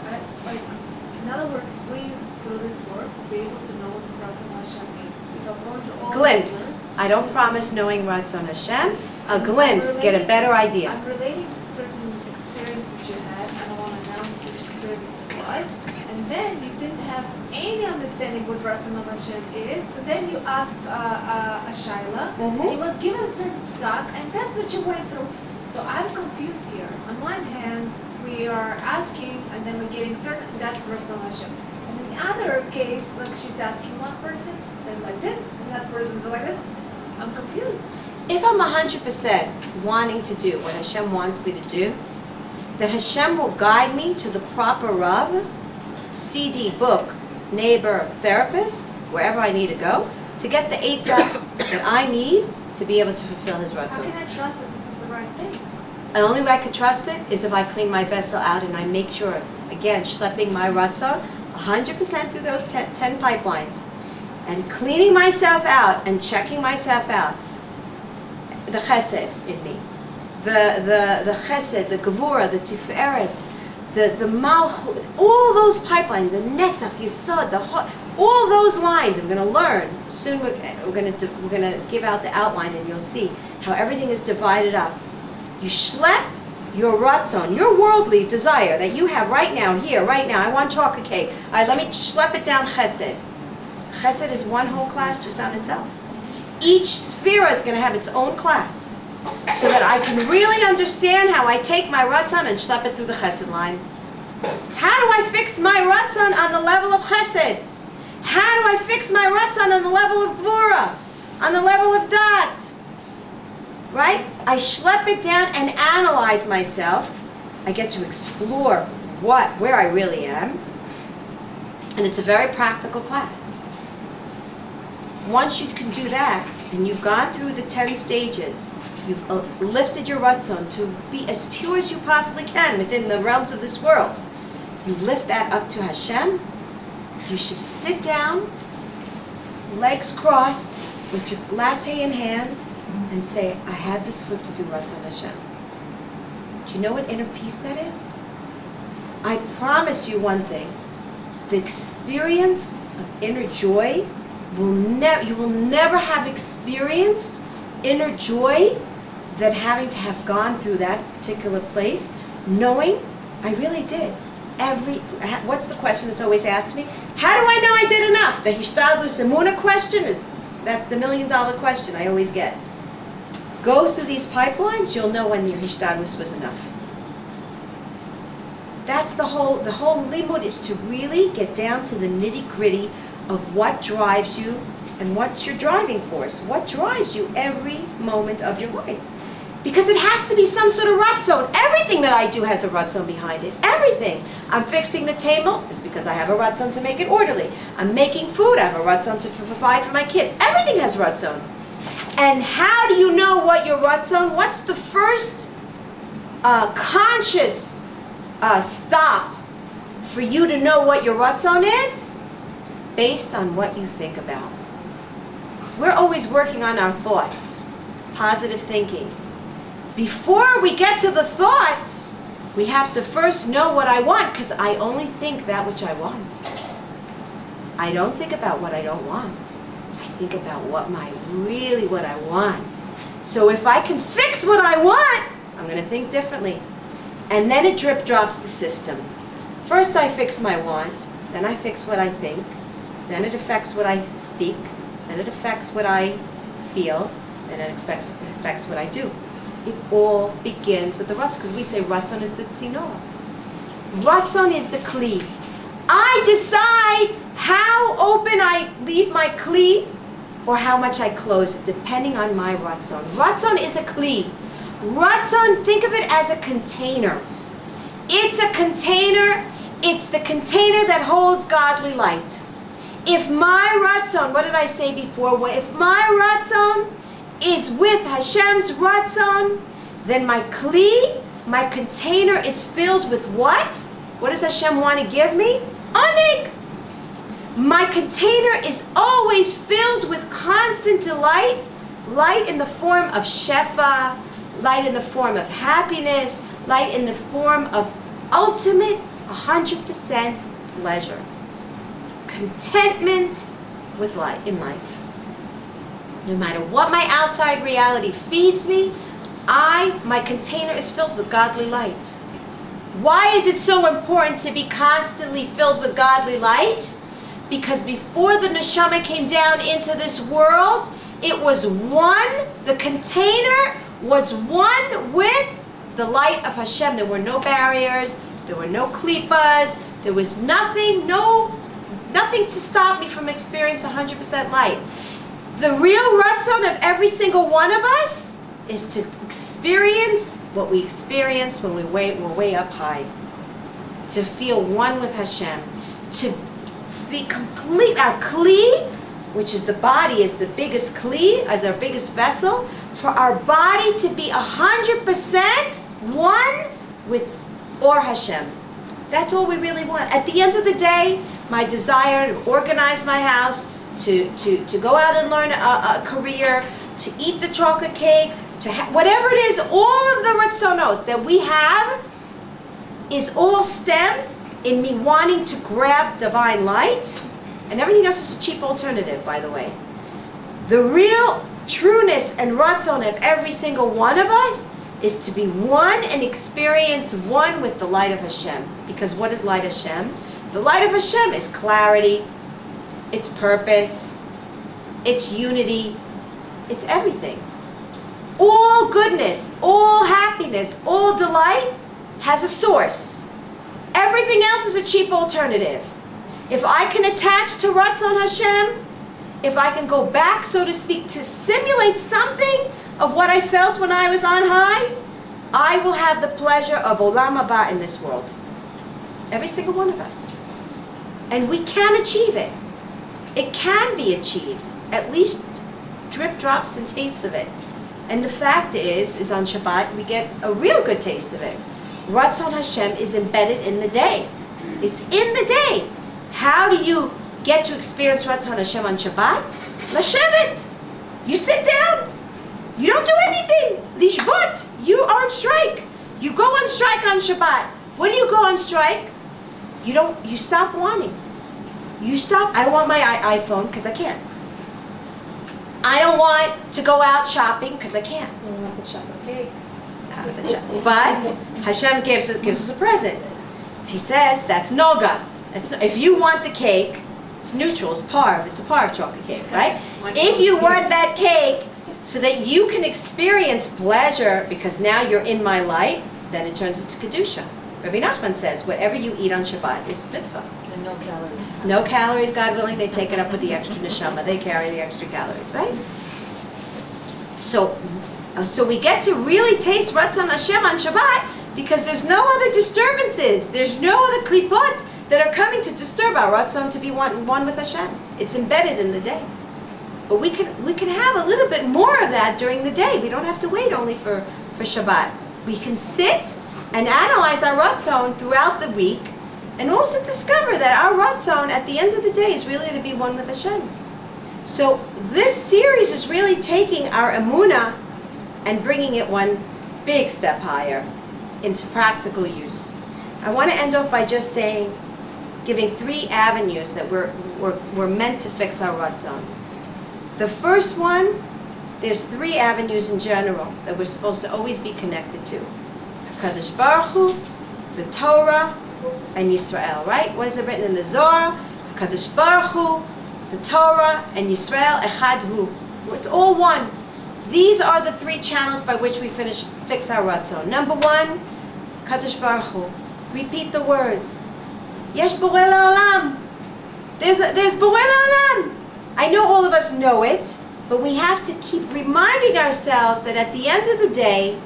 in other words, we, through this work, be able to know what the Ratzon Hashem is. If I'm going to all Glimpse. this, I don't promise knowing Ratzon Hashem. A glimpse, get a better idea. I'm relating to certain experience that you had. I don't want to announce which experience it was. And then you didn't have any understanding what Ratzon of Hashem is. So then you asked a Shaila, and he was given a certain psak, and that's what you went through. So I'm confused here. On one hand, we are asking, and then we're getting certain, that's Ratzon Hashem. And in the other case, like she's asking one person, says like this, and that person says like this. I'm confused. If I'm 100% wanting to do what Hashem wants me to do, then Hashem will guide me to the proper Rav, CD, book, neighbor, therapist, wherever I need to go, to get the eitzah that I need to be able to fulfill his How can Ratzon. I trust that this is the right thing? The only way I can trust it is if I clean my vessel out and I make sure, again, schlepping my Ratzon 100% through those 10 pipelines, and cleaning myself out and checking myself out, the chesed in me, the chesed, the gevura, the tiferet, the malchut, all those pipelines, the netzach, yesod, all those lines. I'm going to learn soon. We're going to give out the outline, and you'll see how everything is divided up. You schlep your ratzon, your worldly desire that you have right now, here, right now. I want chocolate cake. All right, let me schlep it down chesed. Chesed is one whole class just on itself. Each sefirot is going to have its own class, so that I can really understand how I take my ratzon and schlep it through the chesed line. How do I fix my ratzon on the level of chesed? How do I fix my ratzon on the level of gvura, on the level of dat? Right? I schlep it down and analyze myself. I get to explore where I really am, and it's a very practical class. Once you can do that, and you've gone through the 10 stages, you've lifted your ratzon to be as pure as you possibly can within the realms of this world, you lift that up to Hashem. You should sit down, legs crossed, with your latte in hand, and say, I had the slip to do Ratzon Hashem. Do you know what inner peace that is? I promise you one thing. The experience of inner joy you will never have experienced inner joy than having to have gone through that particular place, knowing I really did. What's the question that's always asked me? How do I know I did enough? The hishtadlus Emuna question that's the $1 million question I always get. Go through these pipelines, you'll know when your hishtadlus was enough. That's the whole limud is to really get down to the nitty-gritty of what drives you and what's your driving force. What drives you every moment of your life. Because it has to be some sort of ratzon. Everything that I do has a ratzon behind it. Everything. I'm fixing the table, it's because I have a ratzon to make it orderly. I'm making food, I have a ratzon to provide for my kids. Everything has ratzon. And how do you know what your ratzon? What's the first conscious stop for you to know what your ratzon is? Based on what you think about. We're always working on our thoughts, positive thinking. Before we get to the thoughts, we have to first know what I want, because I only think that which I want. I don't think about what I don't want. I think about what I want. So if I can fix what I want, I'm going to think differently. And then it drip drops the system. First I fix my want, then I fix what I think, then it affects what I speak, then it affects what I feel, then it affects what I do. It all begins with the ratzon, because we say ratzon is the tzinor. Ratzon is the kli. I decide how open I leave my kli or how much I close it, depending on my ratzon. Ratzon is a kli. Ratzon, think of it as a container. It's a container. It's the container that holds godly light. If my ratzon, what did I say before? If my ratzon is with Hashem's ratzon, then my kli, my container is filled with what? What does Hashem want to give me? Onig. My container is always filled with constant delight, light in the form of shefa, light in the form of happiness, light in the form of ultimate 100% pleasure. Contentment with life in life. No matter what my outside reality feeds me, my container is filled with godly light. Why is it so important to be constantly filled with godly light? Because before the neshama came down into this world, it was one, the container was one with the light of Hashem. There were no barriers, there were no klippas, there was nothing to stop me from experiencing 100% light. The real ratzon of every single one of us is to experience what we experienced when we're way up high. To feel one with Hashem. To be complete. Our kli, which is the body, is the biggest kli, as our biggest vessel. For our body to be 100% one with Or Hashem. That's all we really want. At the end of the day, my desire to organize my house, to go out and learn a career, to eat the chocolate cake, whatever it is, all of the ratzonot that we have is all stemmed in me wanting to grab divine light, and everything else is a cheap alternative, by the way. The real trueness and ratzon of every single one of us is to be one and experience one with the light of Hashem. Because what is light Hashem? The light of Hashem is clarity, it's purpose, it's unity, it's everything. All goodness, all happiness, all delight has a source. Everything else is a cheap alternative. If I can attach to Ratzon Hashem, if I can go back, so to speak, to simulate something of what I felt when I was on high, I will have the pleasure of Olam Haba in this world. Every single one of us. And we can achieve it. It can be achieved. At least drip drops and tastes of it. And the fact is on Shabbat, we get a real good taste of it. Ratzon Hashem is embedded in the day. It's in the day. How do you get to experience Ratzon Hashem on Shabbat? Lashevet. You sit down. You don't do anything. Lishvot. You are on strike. You go on strike on Shabbat. When do you go on strike? You stop wanting. You stop. I don't want my iPhone because I can't. I don't want to go out shopping because I can't. You want the chocolate cake. But Hashem gives us a present. He says that's noga. If you want the cake, it's neutral, it's parv. It's a parv chocolate cake, right? If you want that cake so that you can experience pleasure because now you're in my light, then it turns into kedusha. Rabbi Nachman says whatever you eat on Shabbat is mitzvah. And no calories. No calories, God willing. They take it up with the extra neshama. They carry the extra calories, right? So we get to really taste Ratzon Hashem on Shabbat because there's no other disturbances. There's no other klipot that are coming to disturb our Ratzon to be one with Hashem. It's embedded in the day. But we can have a little bit more of that during the day. We don't have to wait only for Shabbat. We can sit and analyze our Ratzon throughout the week and also discover that our Ratzon at the end of the day is really to be one with Hashem. So this series is really taking our Emuna and bringing it one big step higher into practical use. I want to end off by just giving 3 avenues that we're meant to fix our Ratzon. The first one, there's 3 avenues in general that we're supposed to always be connected to. HaKadosh Baruch Hu, the Torah, and Yisrael, right? What is it written in the Zohar? HaKadosh Baruch Hu, the Torah, and Yisrael, Echad Hu. It's all one. These are the 3 channels by which we fix our Ratzon. Number 1, Kadosh Baruch Hu. Repeat the words. Yesh Borei La'olam. There's Borei La'olam. I know all of us know it, but we have to keep reminding ourselves that at the end of the day,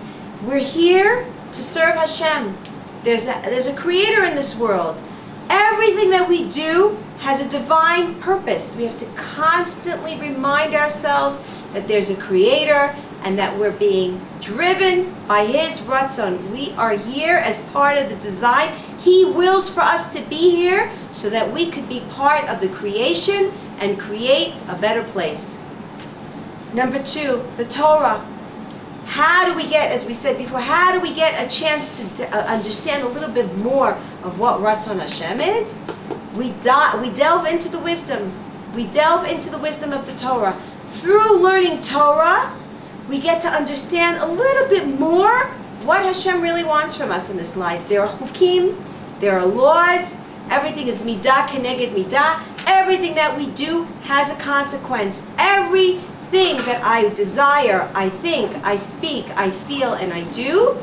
we're here to serve Hashem. There's a creator in this world. Everything that we do has a divine purpose. We have to constantly remind ourselves that there's a creator and that we're being driven by his Ratzon. We are here as part of the design. He wills for us to be here so that we could be part of the creation and create a better place. Number 2, the Torah. How do we get, as we said before, how do we get a chance to understand a little bit more of what Ratzon Hashem is? We delve into the wisdom. We delve into the wisdom of the Torah. Through learning Torah, we get to understand a little bit more what Hashem really wants from us in this life. There are chukim, there are laws, everything is midah keneged midah. Everything that we do has a consequence. Everything that I desire, I think, I speak, I feel, and I do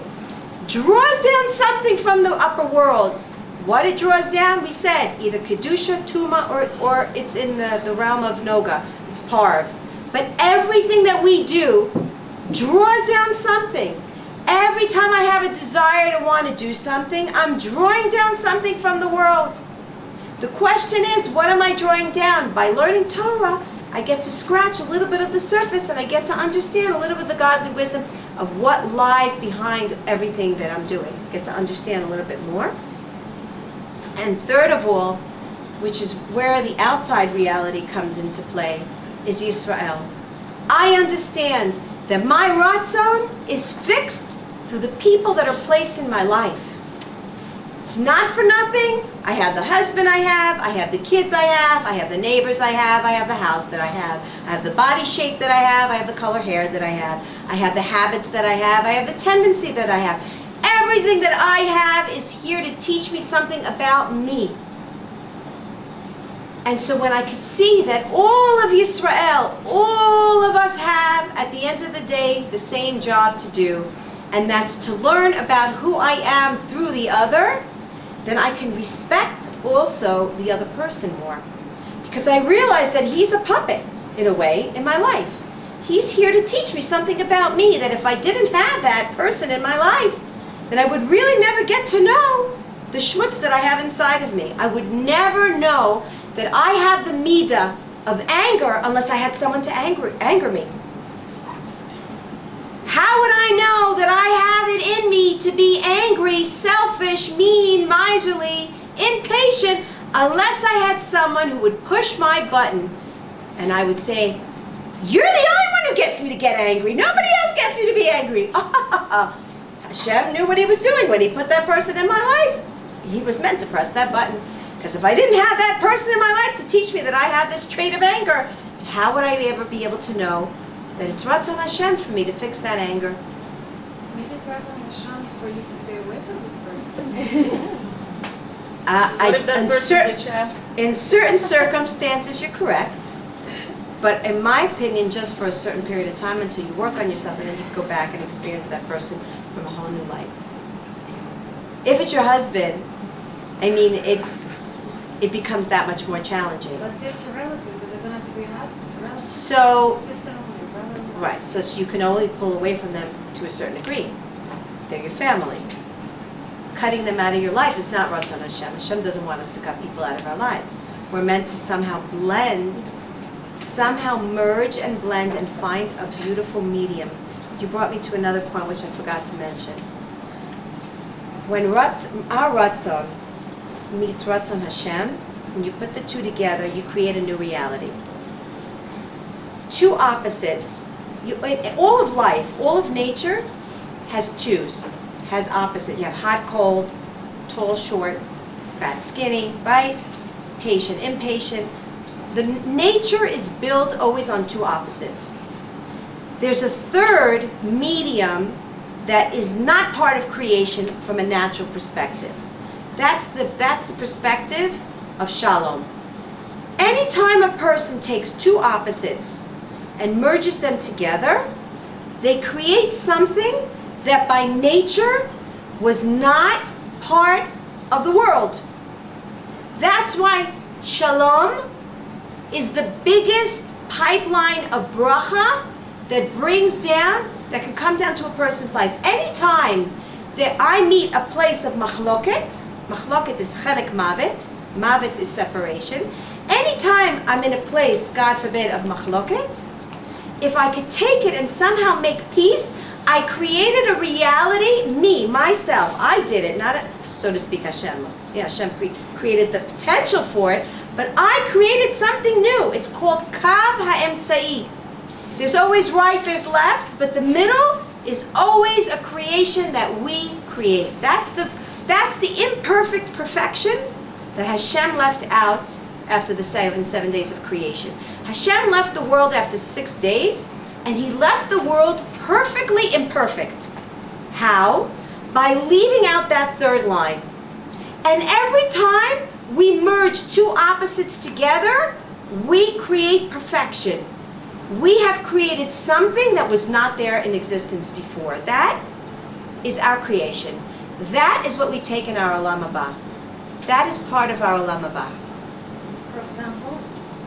draws down something from the upper worlds. What it draws down, we said, either kedusha, tuma, or it's in the realm of noga. It's parv. But everything that we do draws down something. Every time I have a desire to want to do something, I'm drawing down something from the world. The question is, what am I drawing down? By learning Torah, I get to scratch a little bit of the surface and I get to understand a little bit of the godly wisdom of what lies behind everything that I'm doing. I get to understand a little bit more. And third of all, which is where the outside reality comes into play, is Yisrael. I understand that my Ratzon is fixed through the people that are placed in my life. It's not for nothing. I have the husband I have the kids I have the neighbors I have the house that I have the body shape that I have the color hair that I have the habits that I have the tendency that I have. Everything that I have is here to teach me something about me. And so when I could see that all of Yisrael, all of us have, at the end of the day, the same job to do, and that's to learn about who I am through the other, then I can respect also the other person more. Because I realize that he's a puppet, in a way, in my life. He's here to teach me something about me, that if I didn't have that person in my life, then I would really never get to know the schmutz that I have inside of me. I would never know that I have the midah of anger unless I had someone to anger me. How would I know that I have it in me to be angry, selfish, mean, miserly, impatient, unless I had someone who would push my button and I would say, "You're the only one who gets me to get angry. Nobody else gets me to be angry." Hashem knew what he was doing when he put that person in my life. He was meant to press that button. Because if I didn't have that person in my life to teach me that I have this trait of anger, how would I ever be able to know that it's Ratzon Hashem for me to fix that anger? Maybe it's Ratzon Hashem for you to stay away from this person. What if that person's a chat? In certain circumstances, you're correct. But in my opinion, just for a certain period of time until you work on yourself, and then you can go back and experience that person from a whole new light. If it's your husband, I mean, it becomes that much more challenging. But say it's your relatives, it doesn't have to be your husband, your relatives. So, Sister or your brother. right, so you can only pull away from them to a certain degree. They're your family. Cutting them out of your life is not Ratzon Hashem. Hashem doesn't want us to cut people out of our lives. We're meant to somehow merge and blend and find a beautiful medium. You brought me to another point which I forgot to mention. When our Ratzon meets Ratzon Hashem, when you put the two together, you create a new reality. Two opposites. All of life, all of nature has twos, has opposite. You have hot, cold, tall, short, fat, skinny, right? Patient, impatient. The nature is built always on two opposites. There's a third medium that is not part of creation from a natural perspective. That's the perspective of shalom. Anytime a person takes two opposites and merges them together, they create something that by nature was not part of the world. That's why shalom is the biggest pipeline of bracha that brings down, that can come down to a person's life. Anytime that I meet a place of machloket is chelek mavet, Mavet is separation. Anytime I'm in a place, God forbid, of machloket, if I could take it and somehow make peace, I created a reality, me, myself. I did it, not, so to speak, Hashem. Yeah, Hashem created the potential for it, but I created something new. It's called Kav HaEmtzai. There's always right, there's left, but the middle is always a creation that we create. That's the imperfect perfection that Hashem left out after the 7 days of creation. Hashem left the world after 6 days, and he left the world perfectly imperfect. How? By leaving out that third line. And every time we merge two opposites together, we create perfection. We have created something that was not there in existence before. That is our creation. That is what we take in our Olam Haba. That is part of our Olam Haba.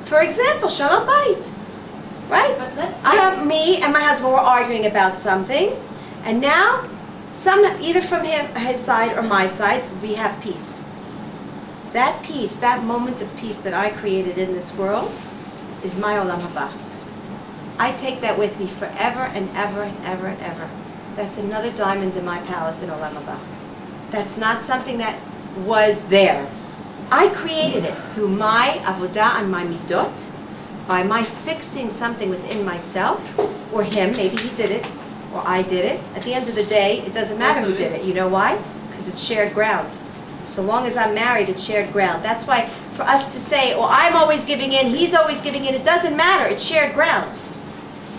For example, Shalom Beit. Right? But let's say- I have me and my husband were arguing about something, and now either from his side or my side, we have peace. That peace, that moment of peace that I created in this world is my Olam Haba. I take that with me forever and ever and ever and ever. That's another diamond in my palace in Olam Haba. That's not something that was there. I created it through my avodah and my midot, by my fixing something within myself, or him, maybe he did it, or I did it. At the end of the day, it doesn't matter who did it. You know why? Because it's shared ground. So long as I'm married, it's shared ground. That's why for us to say, well, I'm always giving in, he's always giving in, it doesn't matter. It's shared ground.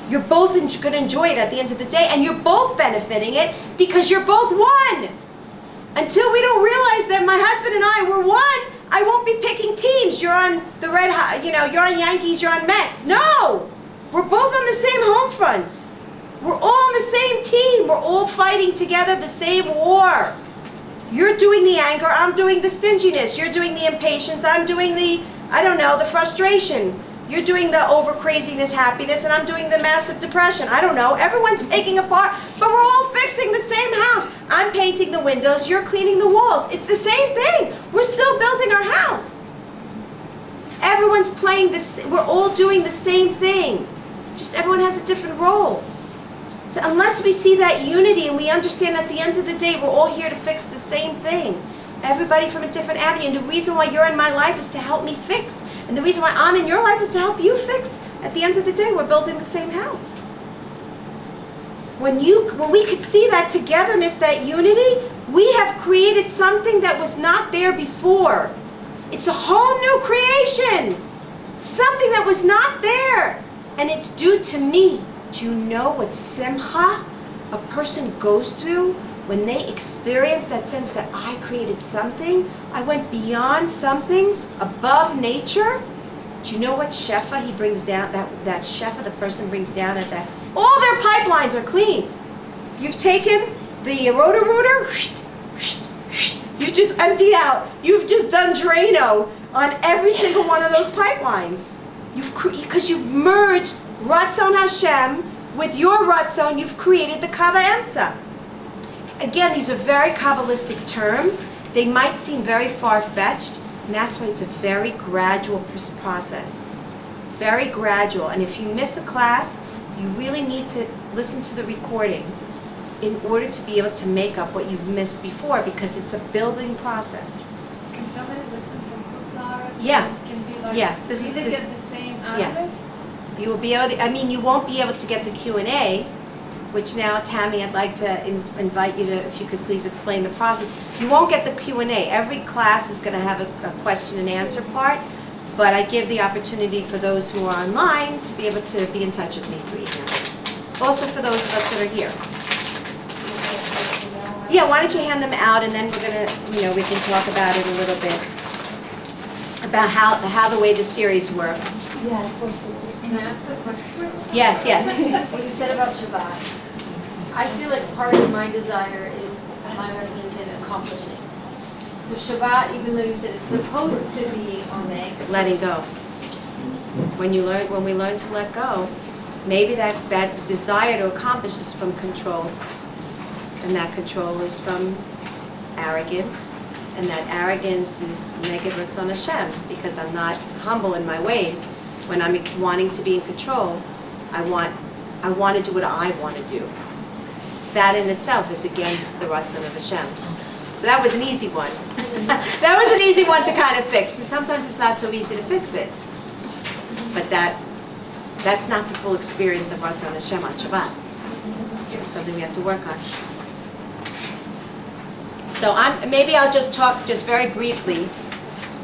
You're both going to enjoy it at the end of the day, and you're both benefiting it because you're both one. Until we don't realize that my husband and I were one, I won't be picking teams. You're on the you're on Yankees, you're on Mets. No! We're both on the same home front. We're all on the same team. We're all fighting together the same war. You're doing the anger, I'm doing the stinginess. You're doing the impatience, I'm doing the frustration. You're doing the over craziness, happiness, and I'm doing the massive depression. I don't know. Everyone's taking a part, but we're all fixing the same house. I'm painting the windows, you're cleaning the walls. It's the same thing. We're still building our house. Everyone's playing this, we're all doing the same thing. Just everyone has a different role. So unless we see that unity and we understand at the end of the day, we're all here to fix the same thing. Everybody from a different avenue. And the reason why you're in my life is to help me fix. And the reason why I'm in your life is to help you fix. At the end of the day, we're building the same house. When we could see that togetherness, that unity, we have created something that was not there before. It's a whole new creation. Something that was not there. And it's due to me. Do you know what simcha a person goes through when they experience that sense that I created something? I went beyond something, above nature. Do you know what shefa he brings down, that shefa the person brings down at that? All their pipelines are cleaned. You've taken the rotor-rooter, you've just emptied out. You've just done Drano on every single one of those pipelines. Because you've merged Ratzon Hashem with your Ratzon, you've created the Kav HaEmtza. Again, these are very Kabbalistic terms. They might seem very far-fetched, and that's why it's a very gradual process. Very gradual. And if you miss a class, you really need to listen to the recording in order to be able to make up what you've missed before, because it's a building process. Can somebody listen from Kutzlaretz? Yeah. Can be like, Yes, really get the same out yes. of it? You will be able to, you won't be able to get the Q&A, which now, Tammy, I'd like to invite you to, if you could please explain the process. You won't get the Q&A. Every class is going to have a question and answer part, but I give the opportunity for those who are online to be able to be in touch with me through email. Also for those of us that are here. Yeah, why don't you hand them out, and then we're going to, we can talk about it a little bit, about how the way the series work. Can I ask a question? Yes. What you said about Shabbat, I feel like part of my desire is, my Ratzon is in accomplishing. So Shabbat, even though you said it's supposed to be oneg, Letting go. When we learn to let go, maybe that desire to accomplish is from control. And that control is from arrogance. and that arrogance is neged Ratzon Hashem, because I'm not humble in my ways. When I'm wanting to be in control, I want to do what I want to do. That in itself is against the Ratzon of Hashem. So that was an easy one. That was an easy one to kind of fix. And sometimes it's not so easy to fix it. But that's not the full experience of Ratzon Hashem on Shabbat. It's something we have to work on. So maybe I'll just talk just very briefly,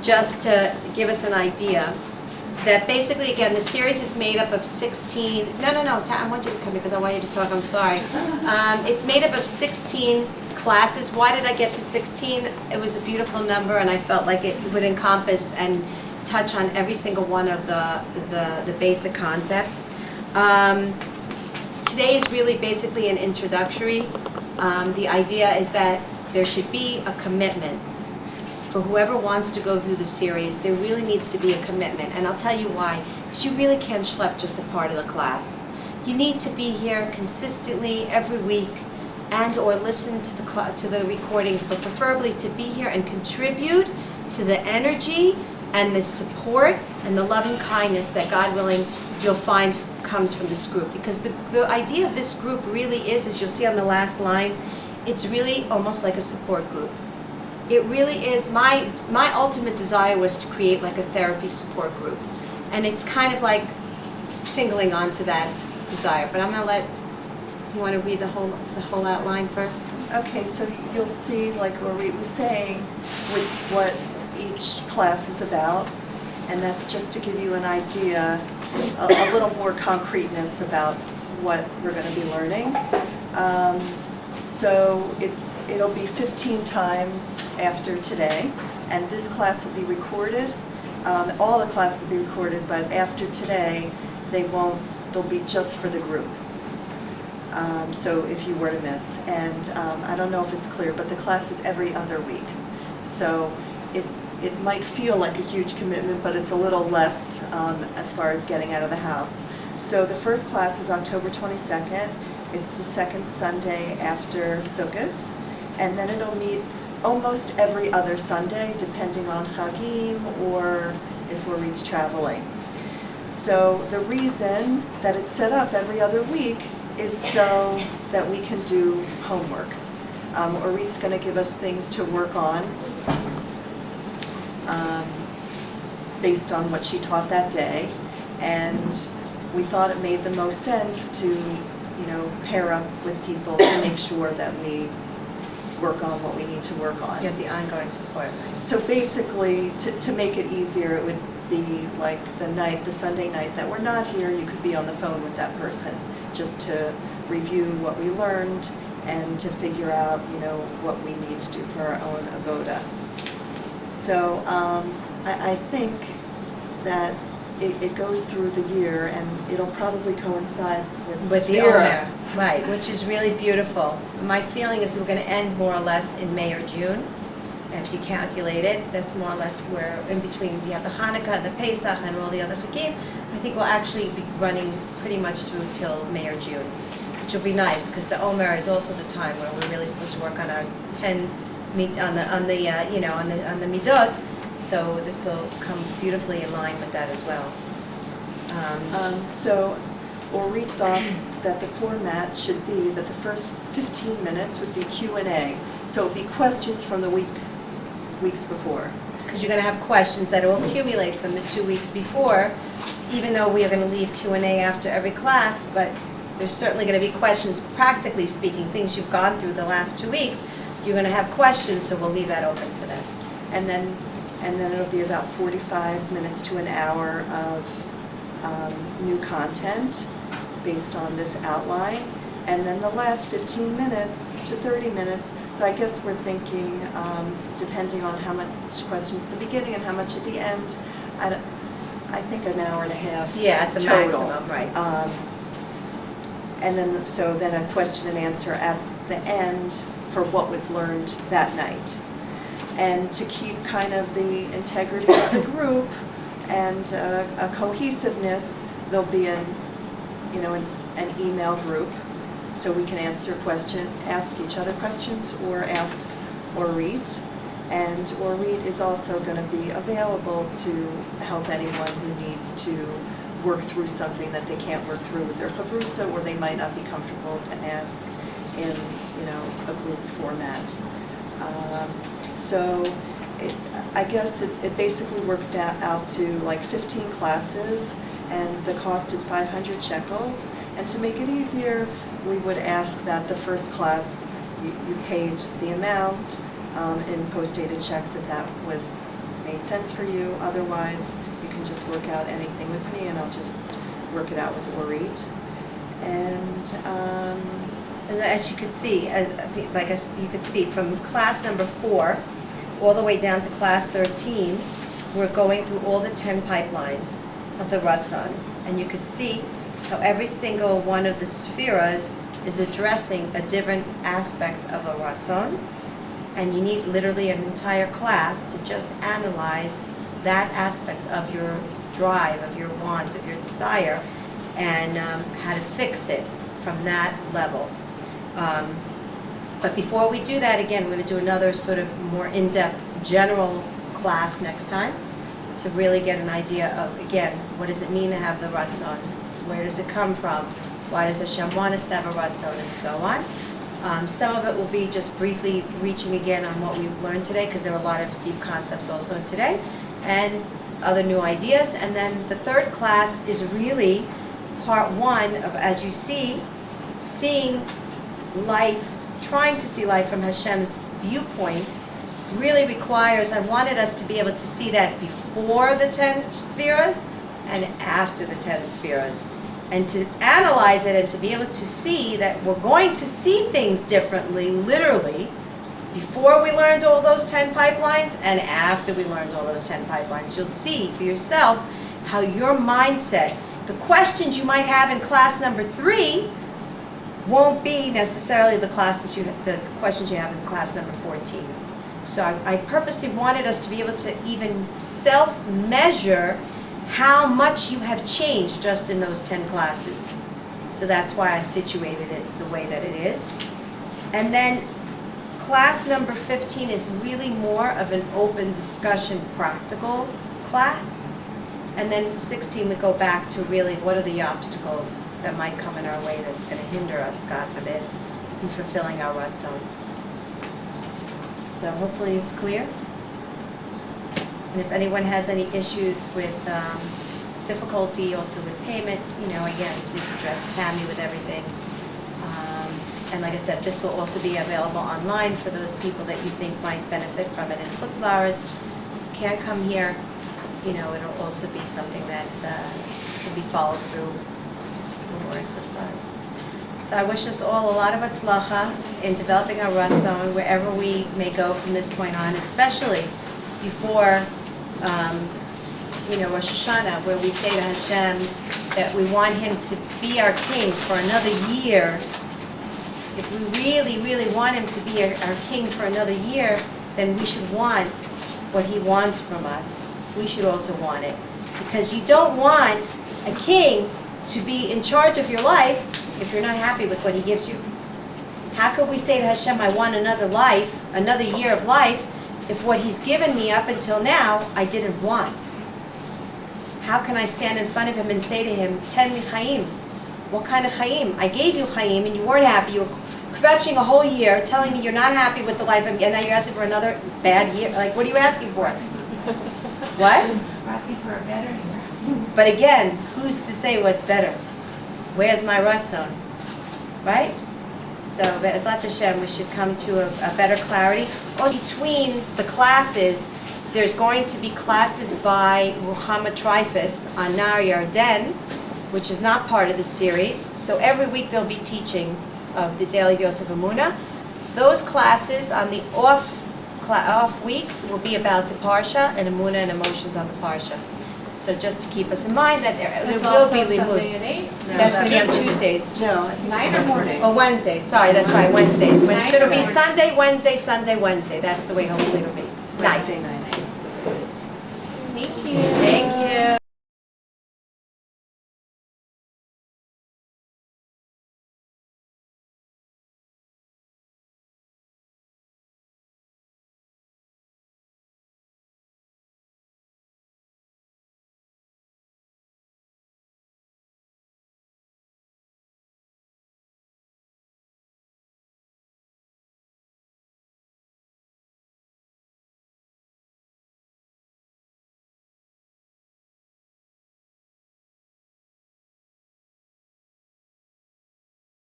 just to give us an idea, that basically, again, the series is made up of 16, no, I want you to come because I want you to talk, I'm sorry. It's made up of 16 classes. Why did I get to 16? It was a beautiful number, and I felt like it would encompass and touch on every single one of the basic concepts. Today is really basically an introductory. The idea is that there should be a commitment. For whoever wants to go through the series, there really needs to be a commitment. And I'll tell you why. Because you really can't schlep just a part of the class. You need to be here consistently every week and or listen to the recordings, but preferably to be here and contribute to the energy and the support and the loving kindness that, God willing, you'll find comes from this group. Because the idea of this group really is, as you'll see on the last line, it's really almost like a support group. It really is. My ultimate desire was to create like a therapy support group. And it's kind of like tingling onto that desire. But I'm going to you want to read the whole outline first? Okay, so you'll see, like Orit was saying, with what each class is about, and that's just to give you an idea, a little more concreteness about what we're going to be learning. So it'll be 15 times after today, and this class will be recorded. All the classes will be recorded, but after today, they'll be just for the group. So if you were to miss, and I don't know if it's clear, but the class is every other week. So it might feel like a huge commitment, but it's a little less as far as getting out of the house. So the first class is October 22nd. It's the second Sunday after Sukkot, and then it'll meet almost every other Sunday, depending on Chagim or if we're traveling. So the reason that it's set up every other week is so that we can do homework. Orit's going to give us things to work on based on what she taught that day, and we thought it made the most sense to pair up with people to make sure that we work on what we need to work on. You have the ongoing support, right? So basically, to make it easier, it would be like the Sunday night that we're not here, you could be on the phone with that person just to review what we learned and to figure out, what we need to do for our own avoda. So I think that it goes through the year, and it'll probably coincide with the Omer, right, which is really beautiful. My feeling is we're going to end more or less in May or June. If you calculate it, that's more or less where in between you have the Hanukkah, the Pesach, and all the other Chagim. I think we'll actually be running pretty much through till May or June, which will be nice because the Omer is also the time where we're really supposed to work on our 10 on the midot. So this will come beautifully in line with that as well. So Orit thought that the format should be that the first 15 minutes would be Q&A. So it would be questions from the weeks before. Because you're going to have questions that will accumulate from the 2 weeks before, even though we are going to leave Q&A after every class, but there's certainly going to be questions, practically speaking, things you've gone through the last 2 weeks. You're going to have questions, so we'll leave that open for them. And then it'll be about 45 minutes to an hour of new content based on this outline. And then the last 15 minutes to 30 minutes, so I guess we're thinking, depending on how much questions at the beginning and how much at the end, I think an hour and a half. Yeah, at the total. maximum, right. And then, so then a question and answer at the end for what was learned that night. And to keep kind of the integrity of the group and a cohesiveness, there'll be an email group, so we can ask each other questions or ask Orit. And Orit is also going to be available to help anyone who needs to work through something that they can't work through with their chavrusa, or they might not be comfortable to ask in, a group format. I guess it basically works out to like 15 classes, and the cost is 500 shekels. And to make it easier, we would ask that the first class, you paid the amount in post-dated checks if that made sense for you. Otherwise, you can just work out anything with me, and I'll just work it out with Orit. And as you could see, you could see from class number 4 all the way down to class 13, we're going through all the 10 pipelines of the Ratzon. And you could see how every single one of the spheres is addressing a different aspect of a Ratzon. And you need literally an entire class to just analyze that aspect of your drive, of your want, of your desire, and how to fix it from that level. But before we do that, again, we're going to do another sort of more in-depth general class next time to really get an idea of, again, what does it mean to have the Ratzon? Where does it come from? Why does Hashem want us to have a Ratzon, and so on. Some of it will be just briefly reaching again on what we've learned today, because there were a lot of deep concepts also in today, and other new ideas. And then the third class is really part 1 of, as you see, seeing life, trying to see life from Hashem's viewpoint really requires, I wanted us to be able to see that before the 10 spheres and after the 10 spheres. And to analyze it and to be able to see that we're going to see things differently, literally, before we learned all those 10 pipelines and after we learned all those 10 pipelines. You'll see for yourself how your mindset, the questions you might have in class number 3 won't be necessarily the questions you have in class number 14. So I purposely wanted us to be able to even self-measure how much you have changed just in those 10 classes. So that's why I situated it the way that it is. And then class number 15 is really more of an open discussion, practical class. And then 16 we go back to really what are the obstacles that might come in our way that's going to hinder us, God forbid, in fulfilling our Ratzon. So hopefully it's clear. And if anyone has any issues with difficulty, also with payment, again, please address Tammy with everything. And like I said, this will also be available online for those people that you think might benefit from it in Chutz La'aretz. Can't come here, it'll also be something that can be followed through when we're in Chutz La'aretz. So I wish us all a lot of atzlacha in developing our Ratzon wherever we may go from this point on, especially before Rosh Hashanah, where we say to Hashem that we want Him to be our King for another year. If we really, really want Him to be our King for another year, then we should want what He wants from us. We should also want it. Because you don't want a king to be in charge of your life if you're not happy with what He gives you. How could we say to Hashem, I want another life, another year of life, if what He's given me up until now, I didn't want? How can I stand in front of Him and say to Him, Ten li chaim? What kind of chaim? I gave you chaim and you weren't happy. You were kvetching a whole year, telling me you're not happy with the life, and now you're asking for another bad year. Like, what are you asking for? What? We're asking for a better year. But again, who's to say what's better? Where's my Ratzon? Right? So, Be'ezrat Hashem, we should come to a better clarity. Also, between the classes, there's going to be classes by Ruchama Trifus on Nar Yarden, which is not part of the series. So every week they'll be teaching of the daily dose of Emuna. Those classes on the off weeks will be about the Parsha and Emuna and emotions on the Parsha. So just to keep us in mind that there will be Sunday Limud. at 8? That's going to be on Tuesdays. No. Night or morning? Oh, Wednesdays. Sorry, that's right, Wednesdays. Night So it'll or be morning? Sunday, Wednesday, Sunday, Wednesday. That's the way hopefully it'll be. Night. Wednesday night. Thank you. Thank you.